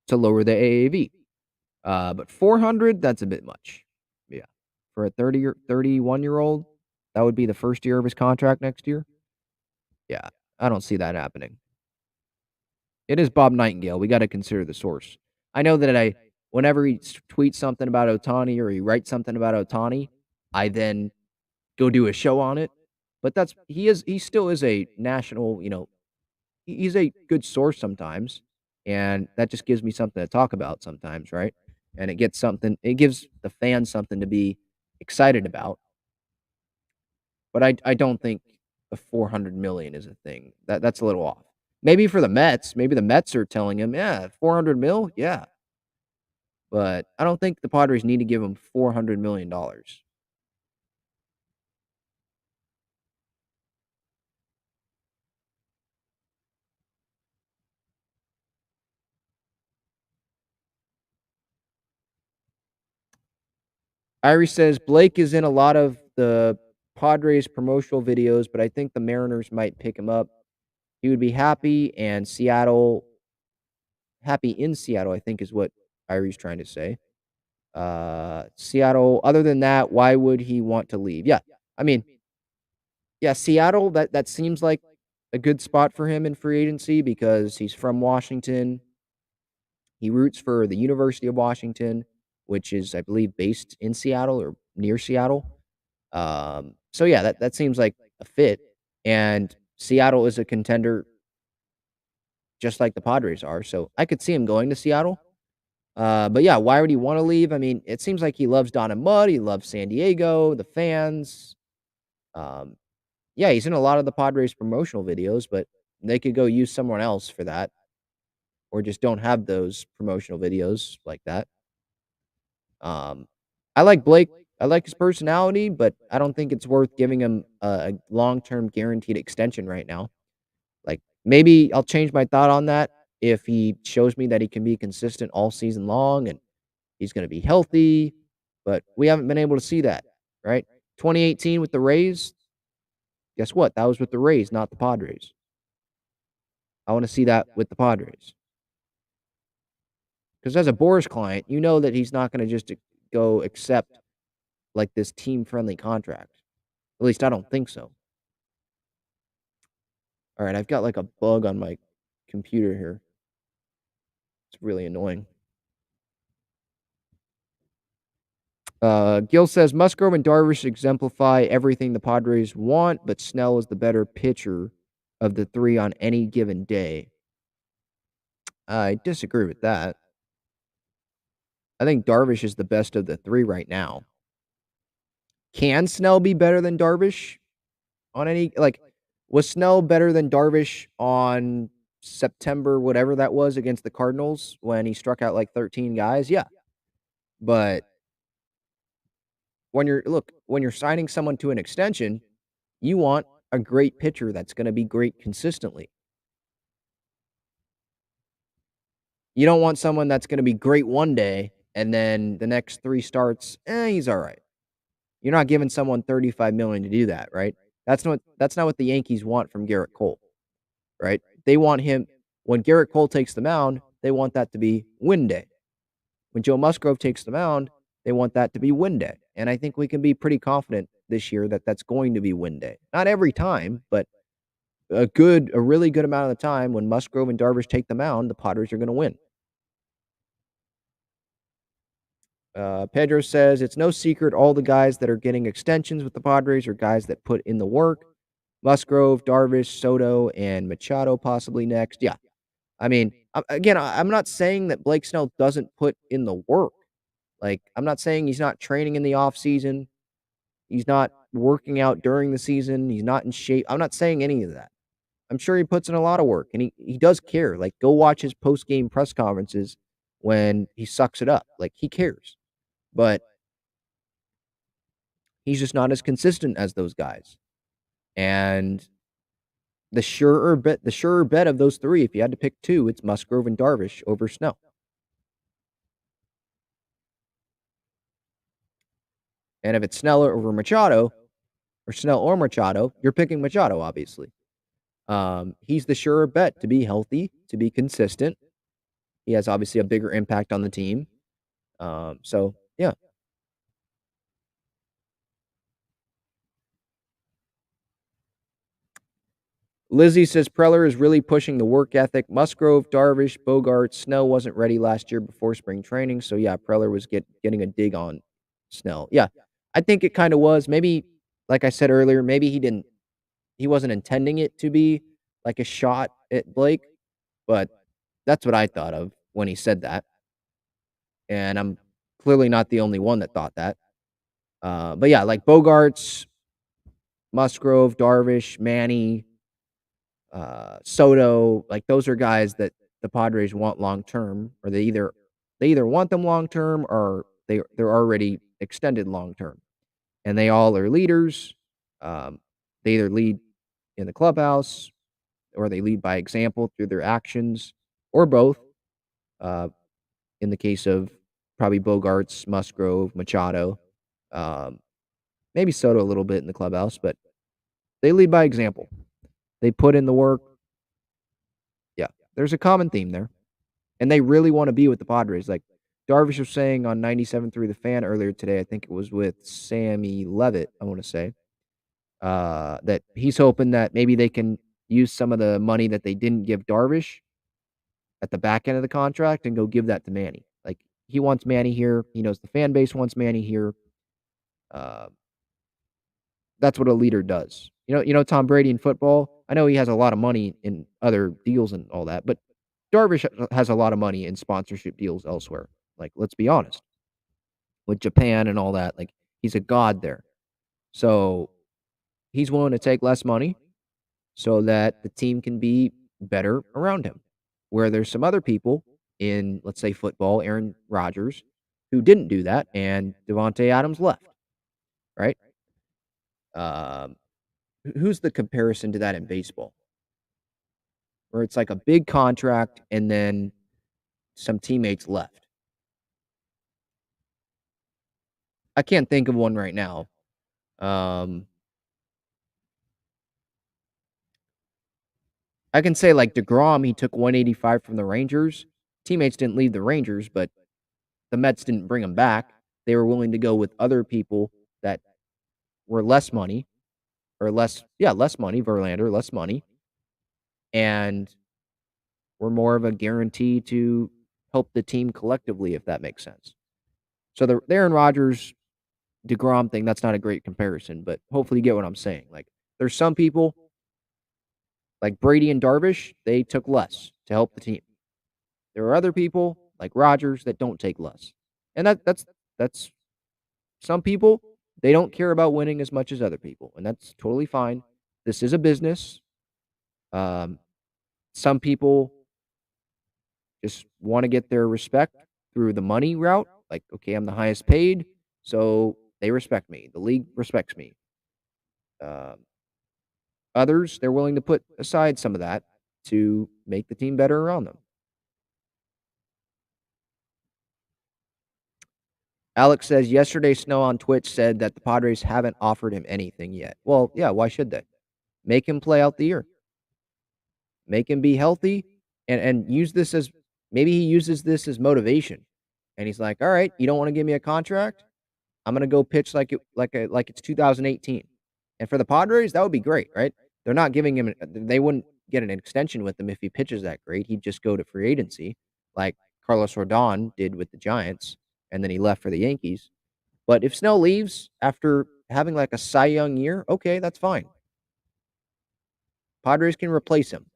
to lower the AAV. But 400, that's a bit much. Yeah. For a 30 or 31-year-old, that would be the first year of his contract next year. Yeah, I don't see that happening. It is Bob Nightingale. We got to consider the source. I know that whenever he tweets something about Ohtani or he writes something about Ohtani, I then go do a show on it. But he still is a national, he's a good source sometimes, and that just gives me something to talk about sometimes, right? And it gives the fans something to be excited about. But I don't think the 400 million is a thing. That's a little off. Maybe for the Mets, maybe the Mets are telling him, yeah, 400 mil, yeah. But I don't think the Padres need to give him $400 million. Irie says Blake is in a lot of the Padres promotional videos, but I think the Mariners might pick him up. He would be happy in Seattle, I think is what Irie's trying to say. Seattle, other than that, why would he want to leave? Yeah. I mean, yeah, Seattle, that seems like a good spot for him in free agency because he's from Washington. He roots for the University of Washington, which is, I believe, based in Seattle or near Seattle. So yeah, that seems like a fit. And Seattle is a contender just like the Padres are. So I could see him going to Seattle. But yeah, why would he want to leave? I mean, it seems like he loves Don and Mud. He loves San Diego, the fans. Um, yeah, he's in a lot of the Padres promotional videos, but they could go use someone else for that, or just don't have those promotional videos like that. Um, I like Blake. I like his personality, but I don't think it's worth giving him a long-term guaranteed extension right now. Like, maybe I'll change my thought on that if he shows me that he can be consistent all season long and he's going to be healthy, but we haven't been able to see that, right? 2018 with the Rays, guess what? That was with the Rays, not the Padres. I want to see that with the Padres. Because as a Boris client, you know that he's not going to just go accept like this team-friendly contract. At least I don't think so. All right, I've got like a bug on my computer here. It's really annoying. Gil says Musgrove and Darvish exemplify everything the Padres want, but Snell is the better pitcher of the three on any given day. I disagree with that. I think Darvish is the best of the three right now. Can Snell be better than Darvish on any was Snell better than Darvish on September whatever that was against the Cardinals when he struck out like 13 guys? Yeah. But when you're signing someone to an extension, you want a great pitcher that's going to be great consistently. You don't want someone that's going to be great one day and then the next 3 starts, he's all right. You're not giving someone $35 million to do that, right? That's not what the Yankees want from Garrett Cole, right? They want him when Garrett Cole takes the mound, they want that to be win day. When Joe Musgrove takes the mound, they want that to be win day. And I think we can be pretty confident this year that that's going to be win day. Not every time, but a really good amount of the time when Musgrove and Darvish take the mound, the Padres are going to win. Pedro says it's no secret all the guys that are getting extensions with the Padres are guys that put in the work. Musgrove, Darvish, Soto, and Machado possibly next. Yeah. I mean, again, I'm not saying that Blake Snell doesn't put in the work. Like, I'm not saying he's not training in the off season. He's not working out during the season. He's not in shape. I'm not saying any of that. I'm sure he puts in a lot of work, and he does care. Like, go watch his post-game press conferences when he sucks it up. Like, he cares. But he's just not as consistent as those guys. And the surer bet of those three, if you had to pick two, it's Musgrove and Darvish over Snell. And if it's Snell over Machado, or Snell or Machado, you're picking Machado, obviously. He's the surer bet to be healthy, to be consistent. He has obviously a bigger impact on the team. So, yeah. Lizzie says Preller is really pushing the work ethic. Musgrove, Darvish, Bogart, Snell wasn't ready last year before spring training. So, yeah, Preller was getting a dig on Snell. Yeah, I think it kind of was. Maybe, like I said earlier, maybe he wasn't intending it to be like a shot at Blake, but that's what I thought of when he said that. And I'm clearly not the only one that thought that. But yeah, like Bogarts, Musgrove, Darvish, Manny, Soto, like those are guys that the Padres want long term, or they either want them long term or they're already extended long term, and they all are leaders. They either lead in the clubhouse or they lead by example through their actions, or both. Uh, in the case of probably Bogarts, Musgrove, Machado, um, maybe Soto a little bit in the clubhouse, but they lead by example. They put in the work. Yeah, there's a common theme there. And they really want to be with the Padres. Like Darvish was saying on 97.3 The Fan earlier today, I think it was with Sammy Levitt, I want to say, that he's hoping that maybe they can use some of the money that they didn't give Darvish at the back end of the contract and go give that to Manny. Like, he wants Manny here. He knows the fan base wants Manny here. Uh, that's what a leader does. You know Tom Brady in football. I know he has a lot of money in other deals and all that, but Darvish has a lot of money in sponsorship deals elsewhere. Like, let's be honest, with Japan and all that, like, he's a god there. So he's willing to take less money so that the team can be better around him. Where there's some other people in, let's say, football, Aaron Rodgers, who didn't do that, and Devontae Adams left, right? Um, who's the comparison to that in baseball? Where it's like a big contract and then some teammates left. I can't think of one right now. I can say like DeGrom, he took 185 from the Rangers. Teammates didn't leave the Rangers, but the Mets didn't bring him back. They were willing to go with other people that were less money, or less money, Verlander, less money, and were more of a guarantee to help the team collectively, if that makes sense. So the Aaron Rodgers DeGrom thing, that's not a great comparison, but hopefully you get what I'm saying. Like, there's some people like Brady and Darvish, they took less to help the team. There are other people like Rodgers that don't take less. And that's some people, they don't care about winning as much as other people, and that's totally fine. This is a business. Some people just want to get their respect through the money route. Like, okay, I'm the highest paid, so they respect me. The league respects me. Others, they're willing to put aside some of that to make the team better around them. Alex says, yesterday Snow on Twitch said that the Padres haven't offered him anything yet. Well, yeah, why should they? Make him play out the year. Make him be healthy, and use this as, maybe he uses this as motivation. And he's like, all right, you don't want to give me a contract? I'm going to go pitch like it's 2018. And for the Padres, that would be great, right? They're not giving him, they wouldn't get an extension with him if he pitches that great. He'd just go to free agency like Carlos Rodon did with the Giants, and then he left for the Yankees. But if Snell leaves after having like a Cy Young year, okay, that's fine. Padres can replace him.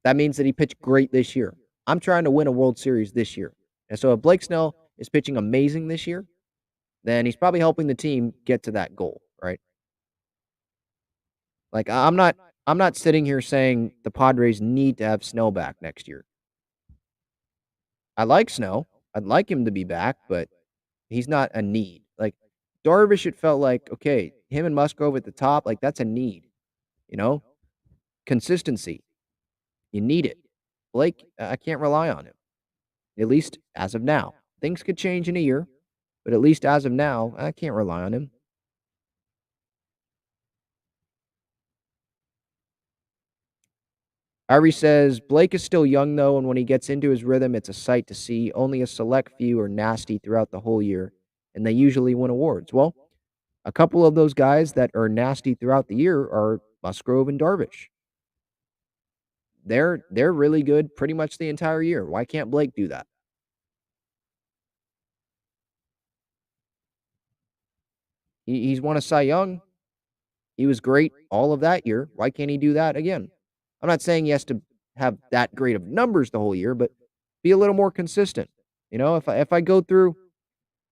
That means that he pitched great this year. I'm trying to win a World Series this year. And so if Blake Snell is pitching amazing this year, then he's probably helping the team get to that goal, right? Like I'm not sitting here saying the Padres need to have Snell back next year. I like Snell. I'd like him to be back, but he's not a need. Like Darvish, it felt like, okay, him and Musgrove at the top, like that's a need, you know? Consistency. You need it. Blake, I can't rely on him. At least as of now. Things could change in a year, but at least as of now, I can't rely on him. Irie says Blake is still young though, and when he gets into his rhythm, it's a sight to see. Only a select few are nasty throughout the whole year, and they usually win awards. Well, a couple of those guys that are nasty throughout the year are Musgrove and Darvish. They're really good pretty much the entire year. Why can't Blake do that? He's won a Cy Young. He was great all of that year. Why can't he do that again? I'm not saying he has to have that great of numbers the whole year, but be a little more consistent. You know, if I go through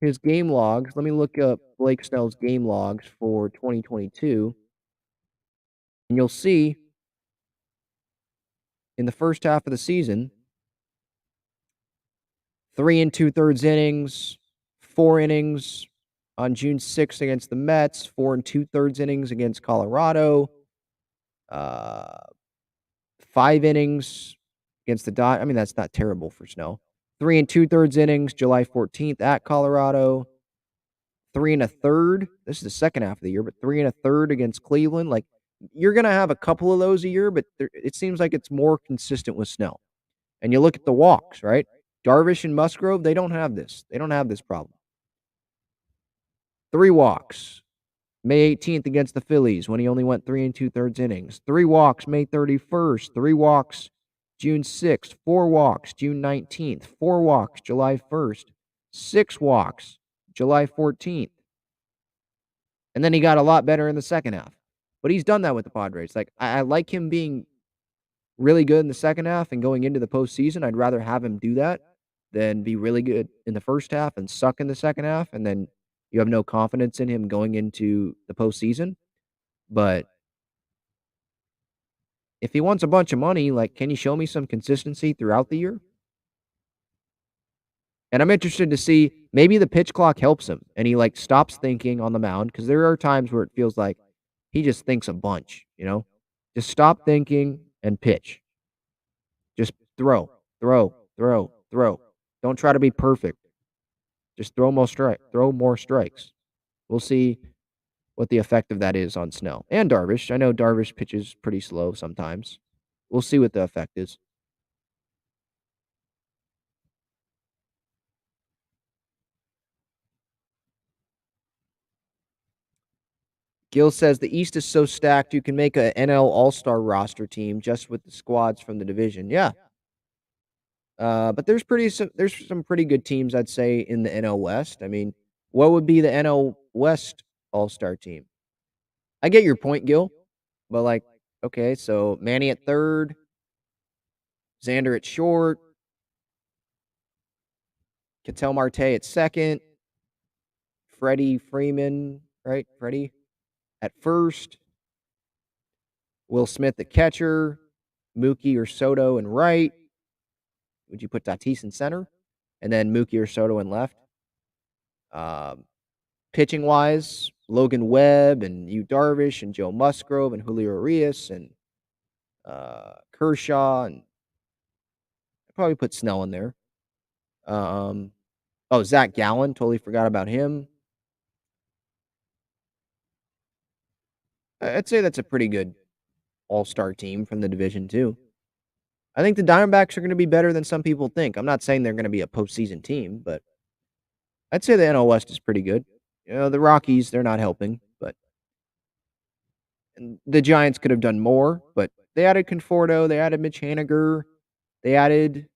his game logs, let me look up Blake Snell's game logs for 2022, and you'll see in the first half of the season, 3 2/3 innings, 4 innings on June 6th against the Mets, 4 2/3 innings against Colorado, uh, 5 innings against the Dodgers. I mean, that's not terrible for Snell. 3 2/3 innings, July 14th at Colorado. 3 1/3. This is the second half of the year, but 3 1/3 against Cleveland. Like, you're gonna have a couple of those a year, but it seems like it's more consistent with Snell. And you look at the walks, right? Darvish and Musgrove, they don't have this. They don't have this problem. 3 walks. May 18th against the Phillies when he only went 3 2/3 innings. 3 walks May 31st. 3 walks June 6th. 4 walks June 19th. 4 walks July 1st. 6 walks July 14th. And then he got a lot better in the second half. But he's done that with the Padres. Like, I like him being really good in the second half and going into the postseason. I'd rather have him do that than be really good in the first half and suck in the second half, and then you have no confidence in him going into the postseason. But if he wants a bunch of money, like, can you show me some consistency throughout the year? And I'm interested to see maybe the pitch clock helps him and he like stops thinking on the mound because there are times where it feels like he just thinks a bunch, you know? Just stop thinking and pitch. Just throw, throw, throw, throw. Don't try to be perfect. Just throw more strikes. We'll see what the effect of that is on Snell and Darvish. I know Darvish pitches pretty slow sometimes. We'll see what the effect is. Gil says the East is so stacked you can make a NL All-Star roster team just with the squads from the division. Yeah. But there's some pretty good teams I'd say in the NL West. I mean, what would be the NL West All-Star team? I get your point, Gil, but like, okay, so Manny at third, Xander at short, Ketel Marte at second, Freddie Freeman, right? Freddie at first, Will Smith at catcher, Mookie or Soto in right. Would you put Tatis in center? And then Mookie or Soto in left? Pitching wise, Logan Webb and Yu Darvish and Joe Musgrove and Julio Urias and Kershaw, and I'd probably put Snell in there. Zach Gallen, totally forgot about him. I'd say that's a pretty good all-star team from the division too. I think the Diamondbacks are going to be better than some people think. I'm not saying they're going to be a postseason team, but I'd say the NL West is pretty good. You know, the Rockies, they're not helping, but and the Giants could have done more, but they added Conforto, they added Mitch Haniger, they added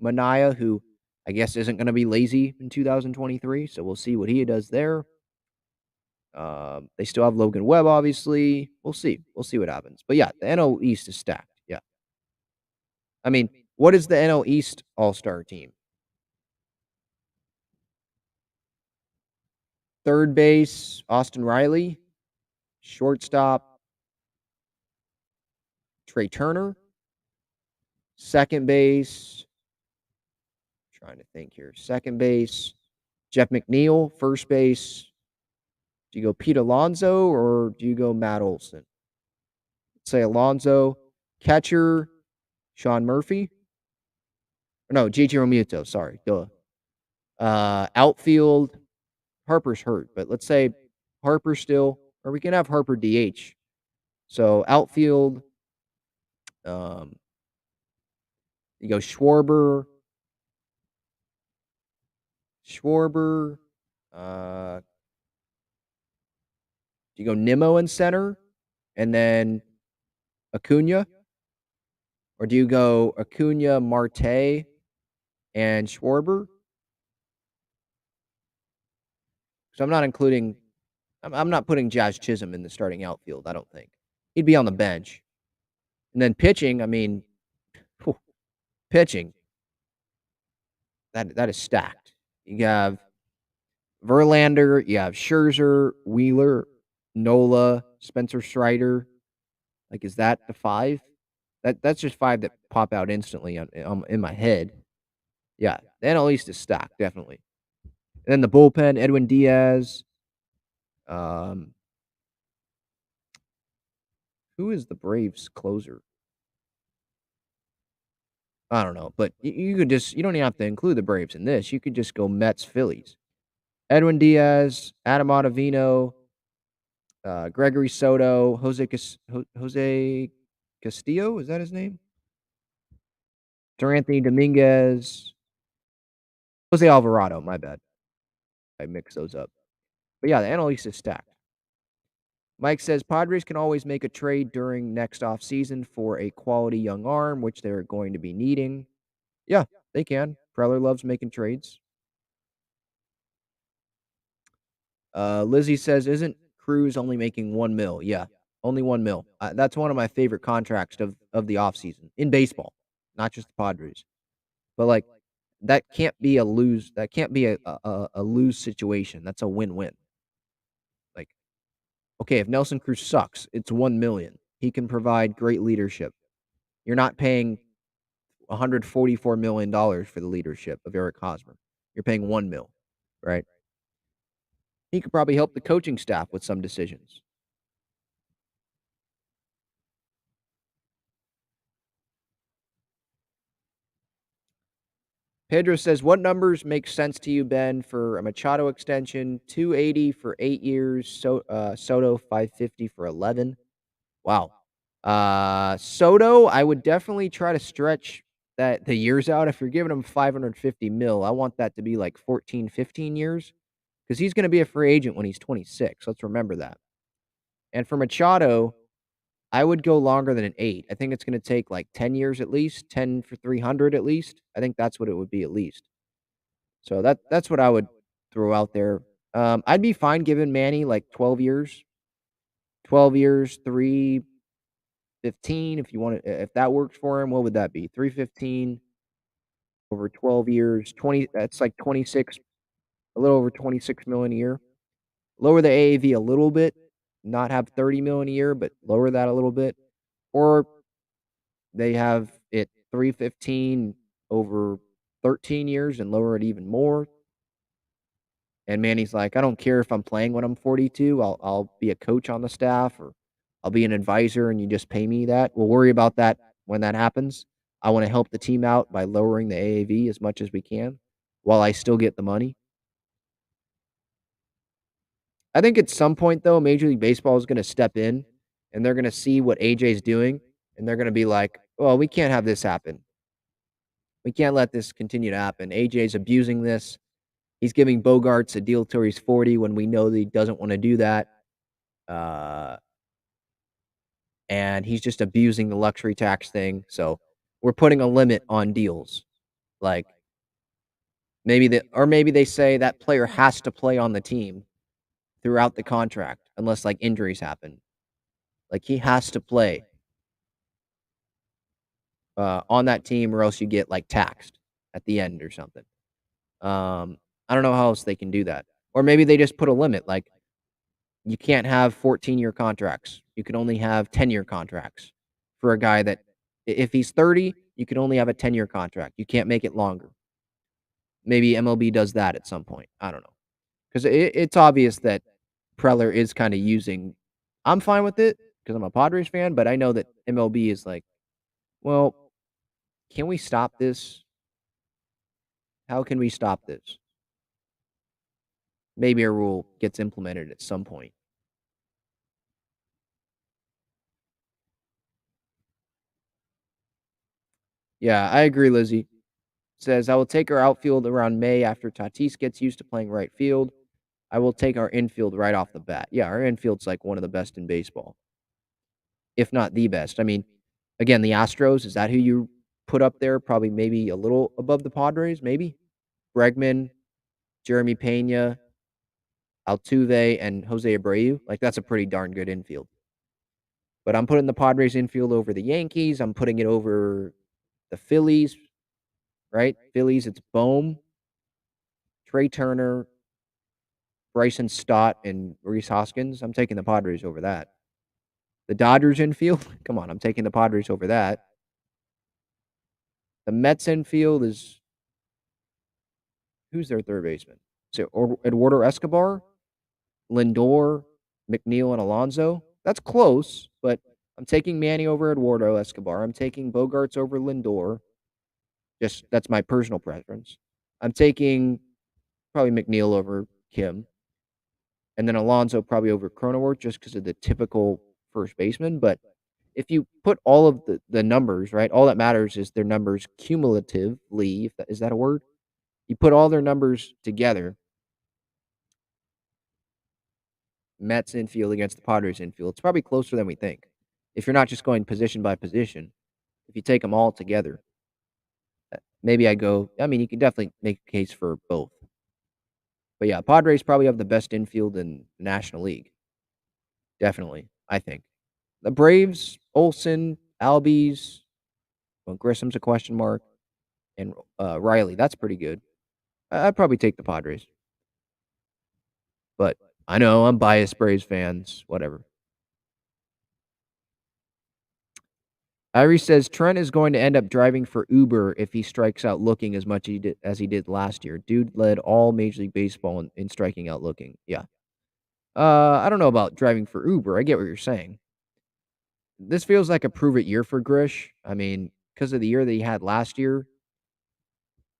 Mania, who I guess isn't going to be lazy in 2023, so we'll see what he does there. They still have Logan Webb, obviously. We'll see. We'll see what happens. But yeah, the NL East is stacked. Yeah. I mean, what is the NL East All-Star team? Third base, Austin Riley. Shortstop, Trey Turner. Second base, trying to think here. Second base, Jeff McNeil. First base, do you go Pete Alonso or do you go Matt Olson? Let's say Alonso. Catcher, Sean Murphy. No, JT Realmuto. Sorry. Duh. Outfield, Harper's hurt, but let's say Harper still, or we can have Harper DH. So outfield, you go Schwarber. Do you go Nimmo in center and then Acuna? Or do you go Acuna, Marte, and Schwarber? So I'm not putting Jazz Chisholm in the starting outfield, I don't think. He'd be on the bench. And then pitching, I mean, pitching, that is stacked. You have Verlander, you have Scherzer, Wheeler, Nola, Spencer Strider. Like, is that the 5? That's just 5 that pop out instantly in my head. Yeah, the NL East is stacked, definitely. And then the bullpen, Edwin Diaz. Who is the Braves closer? I don't know, but you could you don't even have to include the Braves in this. You could just go Mets, Phillies. Edwin Diaz, Adam Ottavino, Gregory Soto, Jose Castillo, is that his name? Anthony Dominguez, Jose Alvarado, my bad. I mixed those up. But yeah, the NL East is stacked. Mike says Padres can always make a trade during next offseason for a quality young arm, which they're going to be needing. Yeah, they can. Preller loves making trades. Lizzie says, isn't Cruz only making $1 million? Yeah, only $1 million. That's one of my favorite contracts of the offseason in baseball, not just the Padres. But like, that can't be a lose. That can't be a lose situation. That's a win-win. Like, okay, if Nelson Cruz sucks, it's $1 million. He can provide great leadership. You're not paying $144 million for the leadership of Eric Hosmer. You're paying $1 million, right? He could probably help the coaching staff with some decisions. Pedro says, what numbers make sense to you, Ben, for a Machado extension? 280 for 8 years. Soto 550 for 11. Wow. Soto, I would definitely try to stretch the years out. If you're giving him 550 mil, I want that to be like 14, 15 years because he's going to be a free agent when he's 26. Let's remember that. And for Machado, I would go longer than an 8. I think it's going to take like 10 years at least, 10 for 300 at least. I think that's what it would be at least. So that's what I would throw out there. I'd be fine giving Manny like 12 years. 12 years, 315 if you want to, if that works for him. What would that be? 315 over 12 years, 20, that's like 26, a little over 26 million a year. Lower the AAV a little bit, not have 30 million a year, but lower that a little bit. Or they have it 315 over 13 years and lower it even more. And Manny's like, I don't care if I'm playing when I'm 42. I'll be a coach on the staff or I'll be an advisor and you just pay me that. We'll worry about that when that happens. I want to help the team out by lowering the AAV as much as we can while I still get the money. I think at some point, though, Major League Baseball is going to step in and they're going to see what AJ's doing and they're going to be like, well, we can't have this happen. We can't let this continue to happen. AJ's abusing this. He's giving Bogarts a deal till he's 40 when we know that he doesn't want to do that. And he's just abusing the luxury tax thing. So we're putting a limit on deals. Like maybe they say that player has to play on the team throughout the contract unless like injuries happen. Like he has to play on that team or else you get like taxed at the end or something. I don't know how else they can do that. Or maybe they just put a limit, like, you can't have 14-year contracts. You can only have 10-year contracts for a guy that if he's 30, you can only have a 10-year contract. You can't make it longer. Maybe MLB does that at some point. I don't know. Because it's obvious that Preller is kind of using. I'm fine with it because I'm a Padres fan, but I know that MLB is like, well, can we stop this? How can we stop this? Maybe a rule gets implemented at some point. Yeah, I agree, Lizzie. Says, I will take our outfield around May after Tatis gets used to playing right field. I will take our infield right off the bat. Yeah, our infield's like one of the best in baseball, if not the best. I mean, again, the Astros, is that who you put up there? Probably maybe a little above the Padres, maybe? Bregman, Jeremy Pena, Altuve, and Jose Abreu. Like, that's a pretty darn good infield. But I'm putting the Padres infield over the Yankees. I'm putting it over the Phillies, right? Phillies, it's Bohm, Trey Turner, Bryson Stott, and Rhys Hoskins. I'm taking the Padres over that. The Dodgers infield, come on, I'm taking the Padres over that. The Mets infield is, who's their third baseman? Is it Eduardo Escobar, Lindor, McNeil, and Alonso? That's close, but I'm taking Manny over Eduardo Escobar. I'm taking Bogarts over Lindor. Just that's my personal preference. I'm taking probably McNeil over Kim, and then Alonso probably over Cronenworth just because of the typical first baseman. But if you put all of the numbers, right, all that matters is their numbers cumulatively. If that, is that a word? You put all their numbers together, Mets infield against the Padres infield, it's probably closer than we think. If you're not just going position by position, if you take them all together, maybe I go. I mean, you can definitely make a case for both. But yeah, Padres probably have the best infield in the National League. Definitely, I think. The Braves, Olsen, Albies, well, Grissom's a question mark, and Riley. That's pretty good. I'd probably take the Padres. But I know I'm biased Braves fans. Whatever. Irie says Trent is going to end up driving for Uber if he strikes out looking as much as he did last year. Dude led all Major League Baseball in striking out looking. Yeah. I don't know about driving for Uber. I get what you're saying. This feels like a prove it year for Grish. I mean, because of the year that he had last year,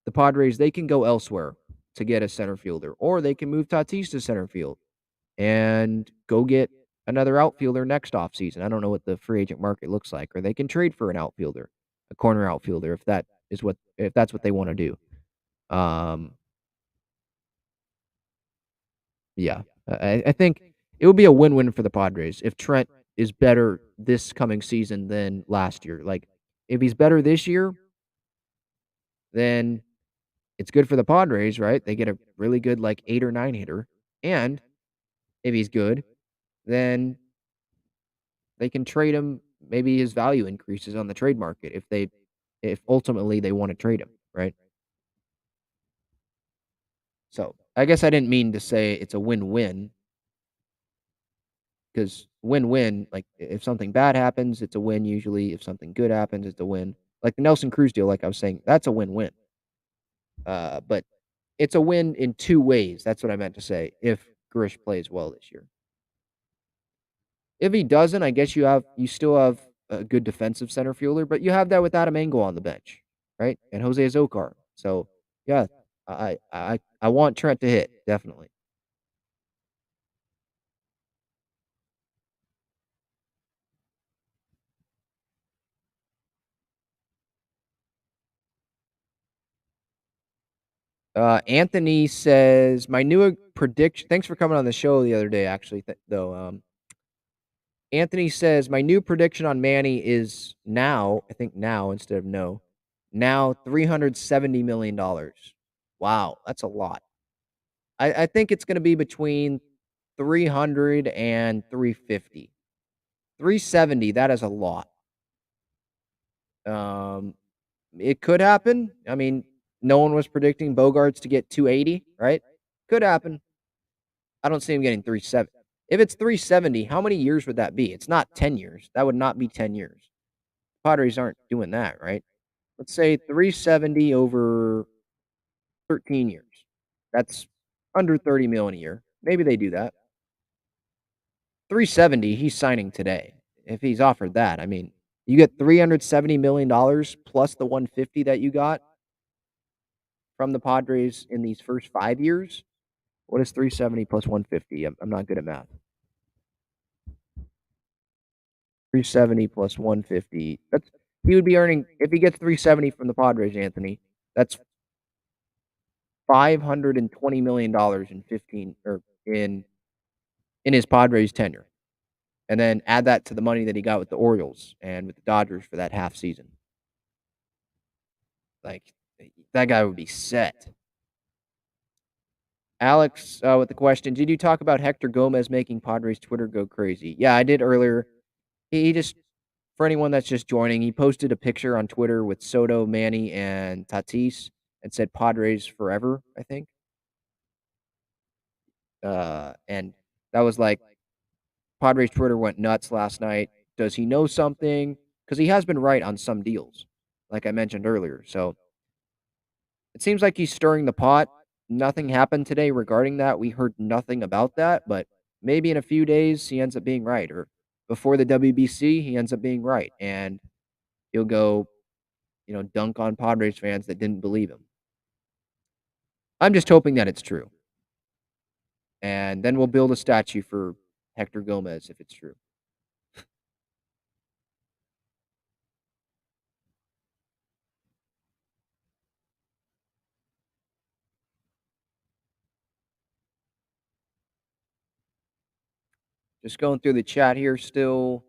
the Padres, they can go elsewhere to get a center fielder, or they can move Tatis to center field and go get another outfielder next offseason. I don't know what the free agent market looks like, or they can trade for an outfielder, a corner outfielder, if that's what they want to do. Yeah, I think it would be a win-win for the Padres if Trent is better this coming season than last year. Like, if he's better this year, then it's good for the Padres, right? They get a really good, like, 8 or 9 hitter. And if he's good, then they can trade him. Maybe his value increases on the trade market if ultimately they want to trade him, right? So I guess I didn't mean to say it's a win-win, because win-win, like, if something bad happens, it's a win usually. If something good happens, it's a win. Like the Nelson Cruz deal, like I was saying, that's a win-win. But it's a win in two ways. That's what I meant to say. If Grish plays well this year, if he doesn't, I guess you still have a good defensive center fielder, but you have that with Adam Engel on the bench, right? And Jose Azocar. So yeah, I want Trent to hit, definitely. Anthony says my new prediction. Thanks for coming on the show the other day. Actually, though, Anthony says my new prediction on Manny is now. I think now instead of no. Now $370 million. Wow, that's a lot. I think it's going to be between 300 and 350. 370. That is a lot. Um, it could happen. I mean, no one was predicting Bogarts to get 280, right? Could happen. I don't see him getting 370. If it's 370, how many years would that be? It's not 10 years. That would not be 10 years. Padres aren't doing that, right? Let's say 370 over 13 years. That's under 30 million a year. Maybe they do that. 370, he's signing today. If he's offered that, I mean, you get $370 million plus the 150 that you got from the Padres in these first 5 years. What is 370 plus 150? I'm not good at math. 370 plus 150. That's he would be earning if he gets 370 from the Padres, Anthony. That's $520 million in 15 or in his Padres tenure. And then add that to the money that he got with the Orioles and with the Dodgers for that half season. Like that guy would be set. Alex with the question, did you talk about Hector Gomez making Padres Twitter go crazy? Yeah, I did earlier. He just, for anyone that's just joining, he posted a picture on Twitter with Soto, Manny, and Tatis and said Padres forever, I think. And that was like, Padres Twitter went nuts last night. Does he know something? Because he has been right on some deals, like I mentioned earlier. So it seems like he's stirring the pot. Nothing happened today regarding that. We heard nothing about that, but maybe in a few days he ends up being right, or before the WBC he ends up being right, and he'll go, dunk on Padres fans that didn't believe him. I'm just hoping that it's true, and then we'll build a statue for Hector Gomez if it's true. Just going through the chat here still.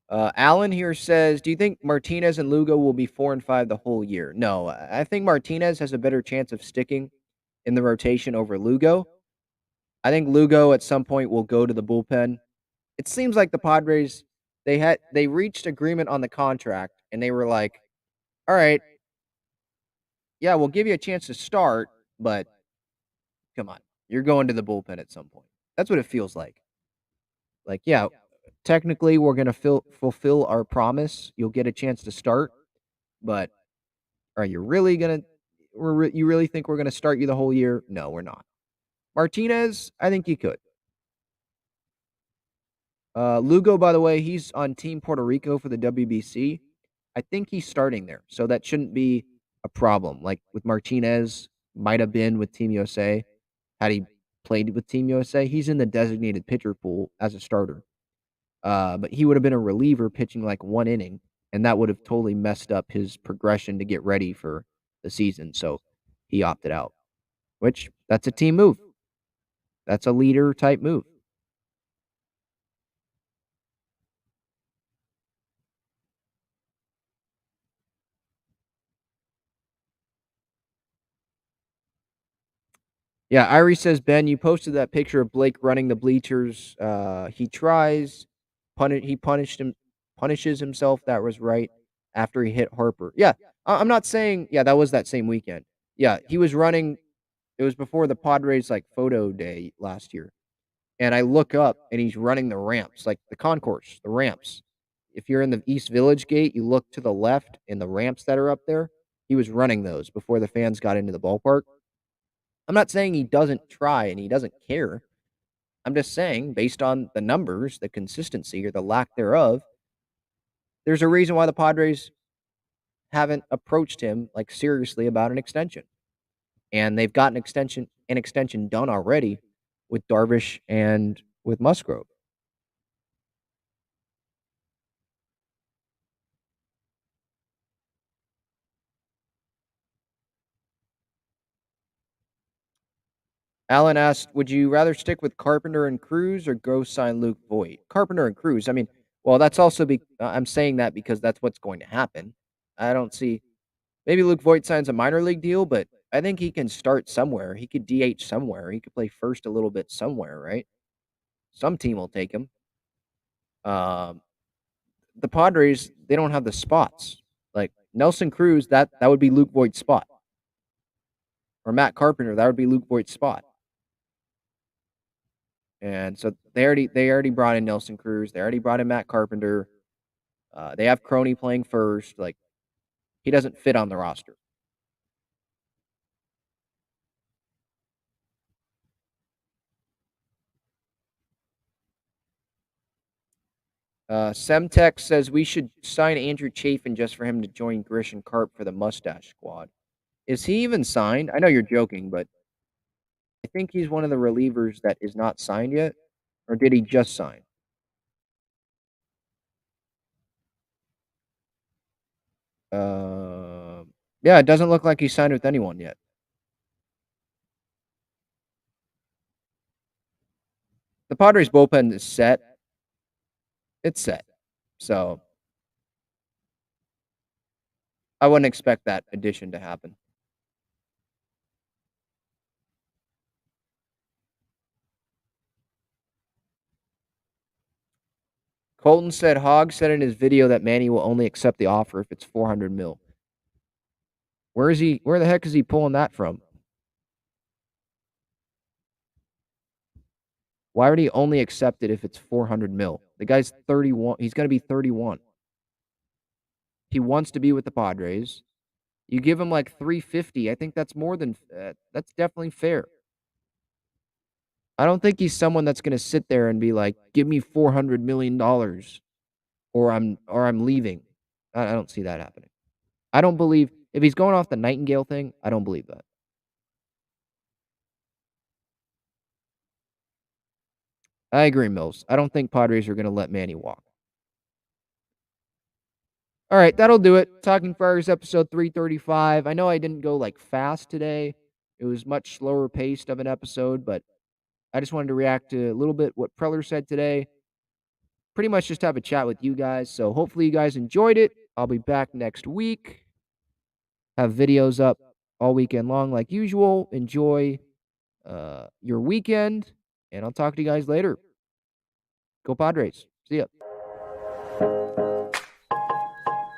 Alan here says, do you think Martinez and Lugo will be 4-5 the whole year? No, I think Martinez has a better chance of sticking in the rotation over Lugo. I think Lugo at some point will go to the bullpen. It seems like the Padres, they reached agreement on the contract and they were like, all right, yeah, we'll give you a chance to start, but come on, you're going to the bullpen at some point. That's what it feels like. Like, yeah, technically we're going to fulfill our promise. You'll get a chance to start, but are you really going to you really think we're going to start you the whole year? No, we're not. Martinez, I think you could. Lugo, by the way, he's on Team Puerto Rico for the WBC. I think he's starting there, so that shouldn't be a problem. Like with Martinez, might have been with Team USA had he played with Team USA. He's in the designated pitcher pool as a starter. But he would have been a reliever pitching like one inning, and that would have totally messed up his progression to get ready for the season. So he opted out, which that's a team move. That's a leader type move. Yeah, Irie says, Ben, you posted that picture of Blake running the bleachers. He tries, punishes himself. That was right after he hit Harper. Yeah, I'm not saying. Yeah, that was that same weekend. Yeah, he was running. It was before the Padres like photo day last year, and I look up and he's running the ramps, like the concourse, the ramps. If you're in the East Village gate, you look to the left in the ramps that are up there. He was running those before the fans got into the ballpark. I'm not saying he doesn't try and he doesn't care. I'm just saying, based on the numbers, the consistency or the lack thereof, there's a reason why the Padres haven't approached him like seriously about an extension. And they've got an extension done already with Darvish and with Musgrove. Alan asked, would you rather stick with Carpenter and Cruz or go sign Luke Voigt? Carpenter and Cruz. I mean, well, that's also I'm saying that because that's what's going to happen. I don't see. Maybe Luke Voigt signs a minor league deal, but I think he can start somewhere. He could DH somewhere. He could play first a little bit somewhere, right? Some team will take him. The Padres, they don't have the spots. Like Nelson Cruz, that would be Luke Voigt's spot. or Matt Carpenter. That would be Luke Voigt's spot. And so they already brought in Nelson Cruz. They already brought in Matt Carpenter. They have Crony playing first. Like, he doesn't fit on the roster. Semtech says we should sign Andrew Chafin just for him to join Grish and Carp for the Mustache Squad. Is he even signed? I know you're joking, but I think he's one of the relievers that is not signed yet. Or did he just sign? Yeah, it doesn't look like he signed with anyone yet. The Padres bullpen is set. It's set. So I wouldn't expect that addition to happen. Colton said Hogg said in his video that Manny will only accept the offer if it's 400 mil. Where the heck is he pulling that from? Why would he only accept it if it's 400 mil? The guy's 31. He's going to be 31. He wants to be with the Padres. You give him like 350. I think that's more than that's definitely fair. I don't think he's someone that's going to sit there and be like, "Give me $400 million or I'm leaving." I don't see that happening. I don't believe if he's going off the Nightingale thing, I don't believe that. I agree, Mills. I don't think Padres are going to let Manny walk. All right, that'll do it. Talking Friars episode 335. I know I didn't go like fast today. It was much slower paced of an episode, but I just wanted to react to a little bit what Preller said today. Pretty much just have a chat with you guys. So hopefully you guys enjoyed it. I'll be back next week. Have videos up all weekend long like usual. Enjoy your weekend, and I'll talk to you guys later. Go Padres. See ya.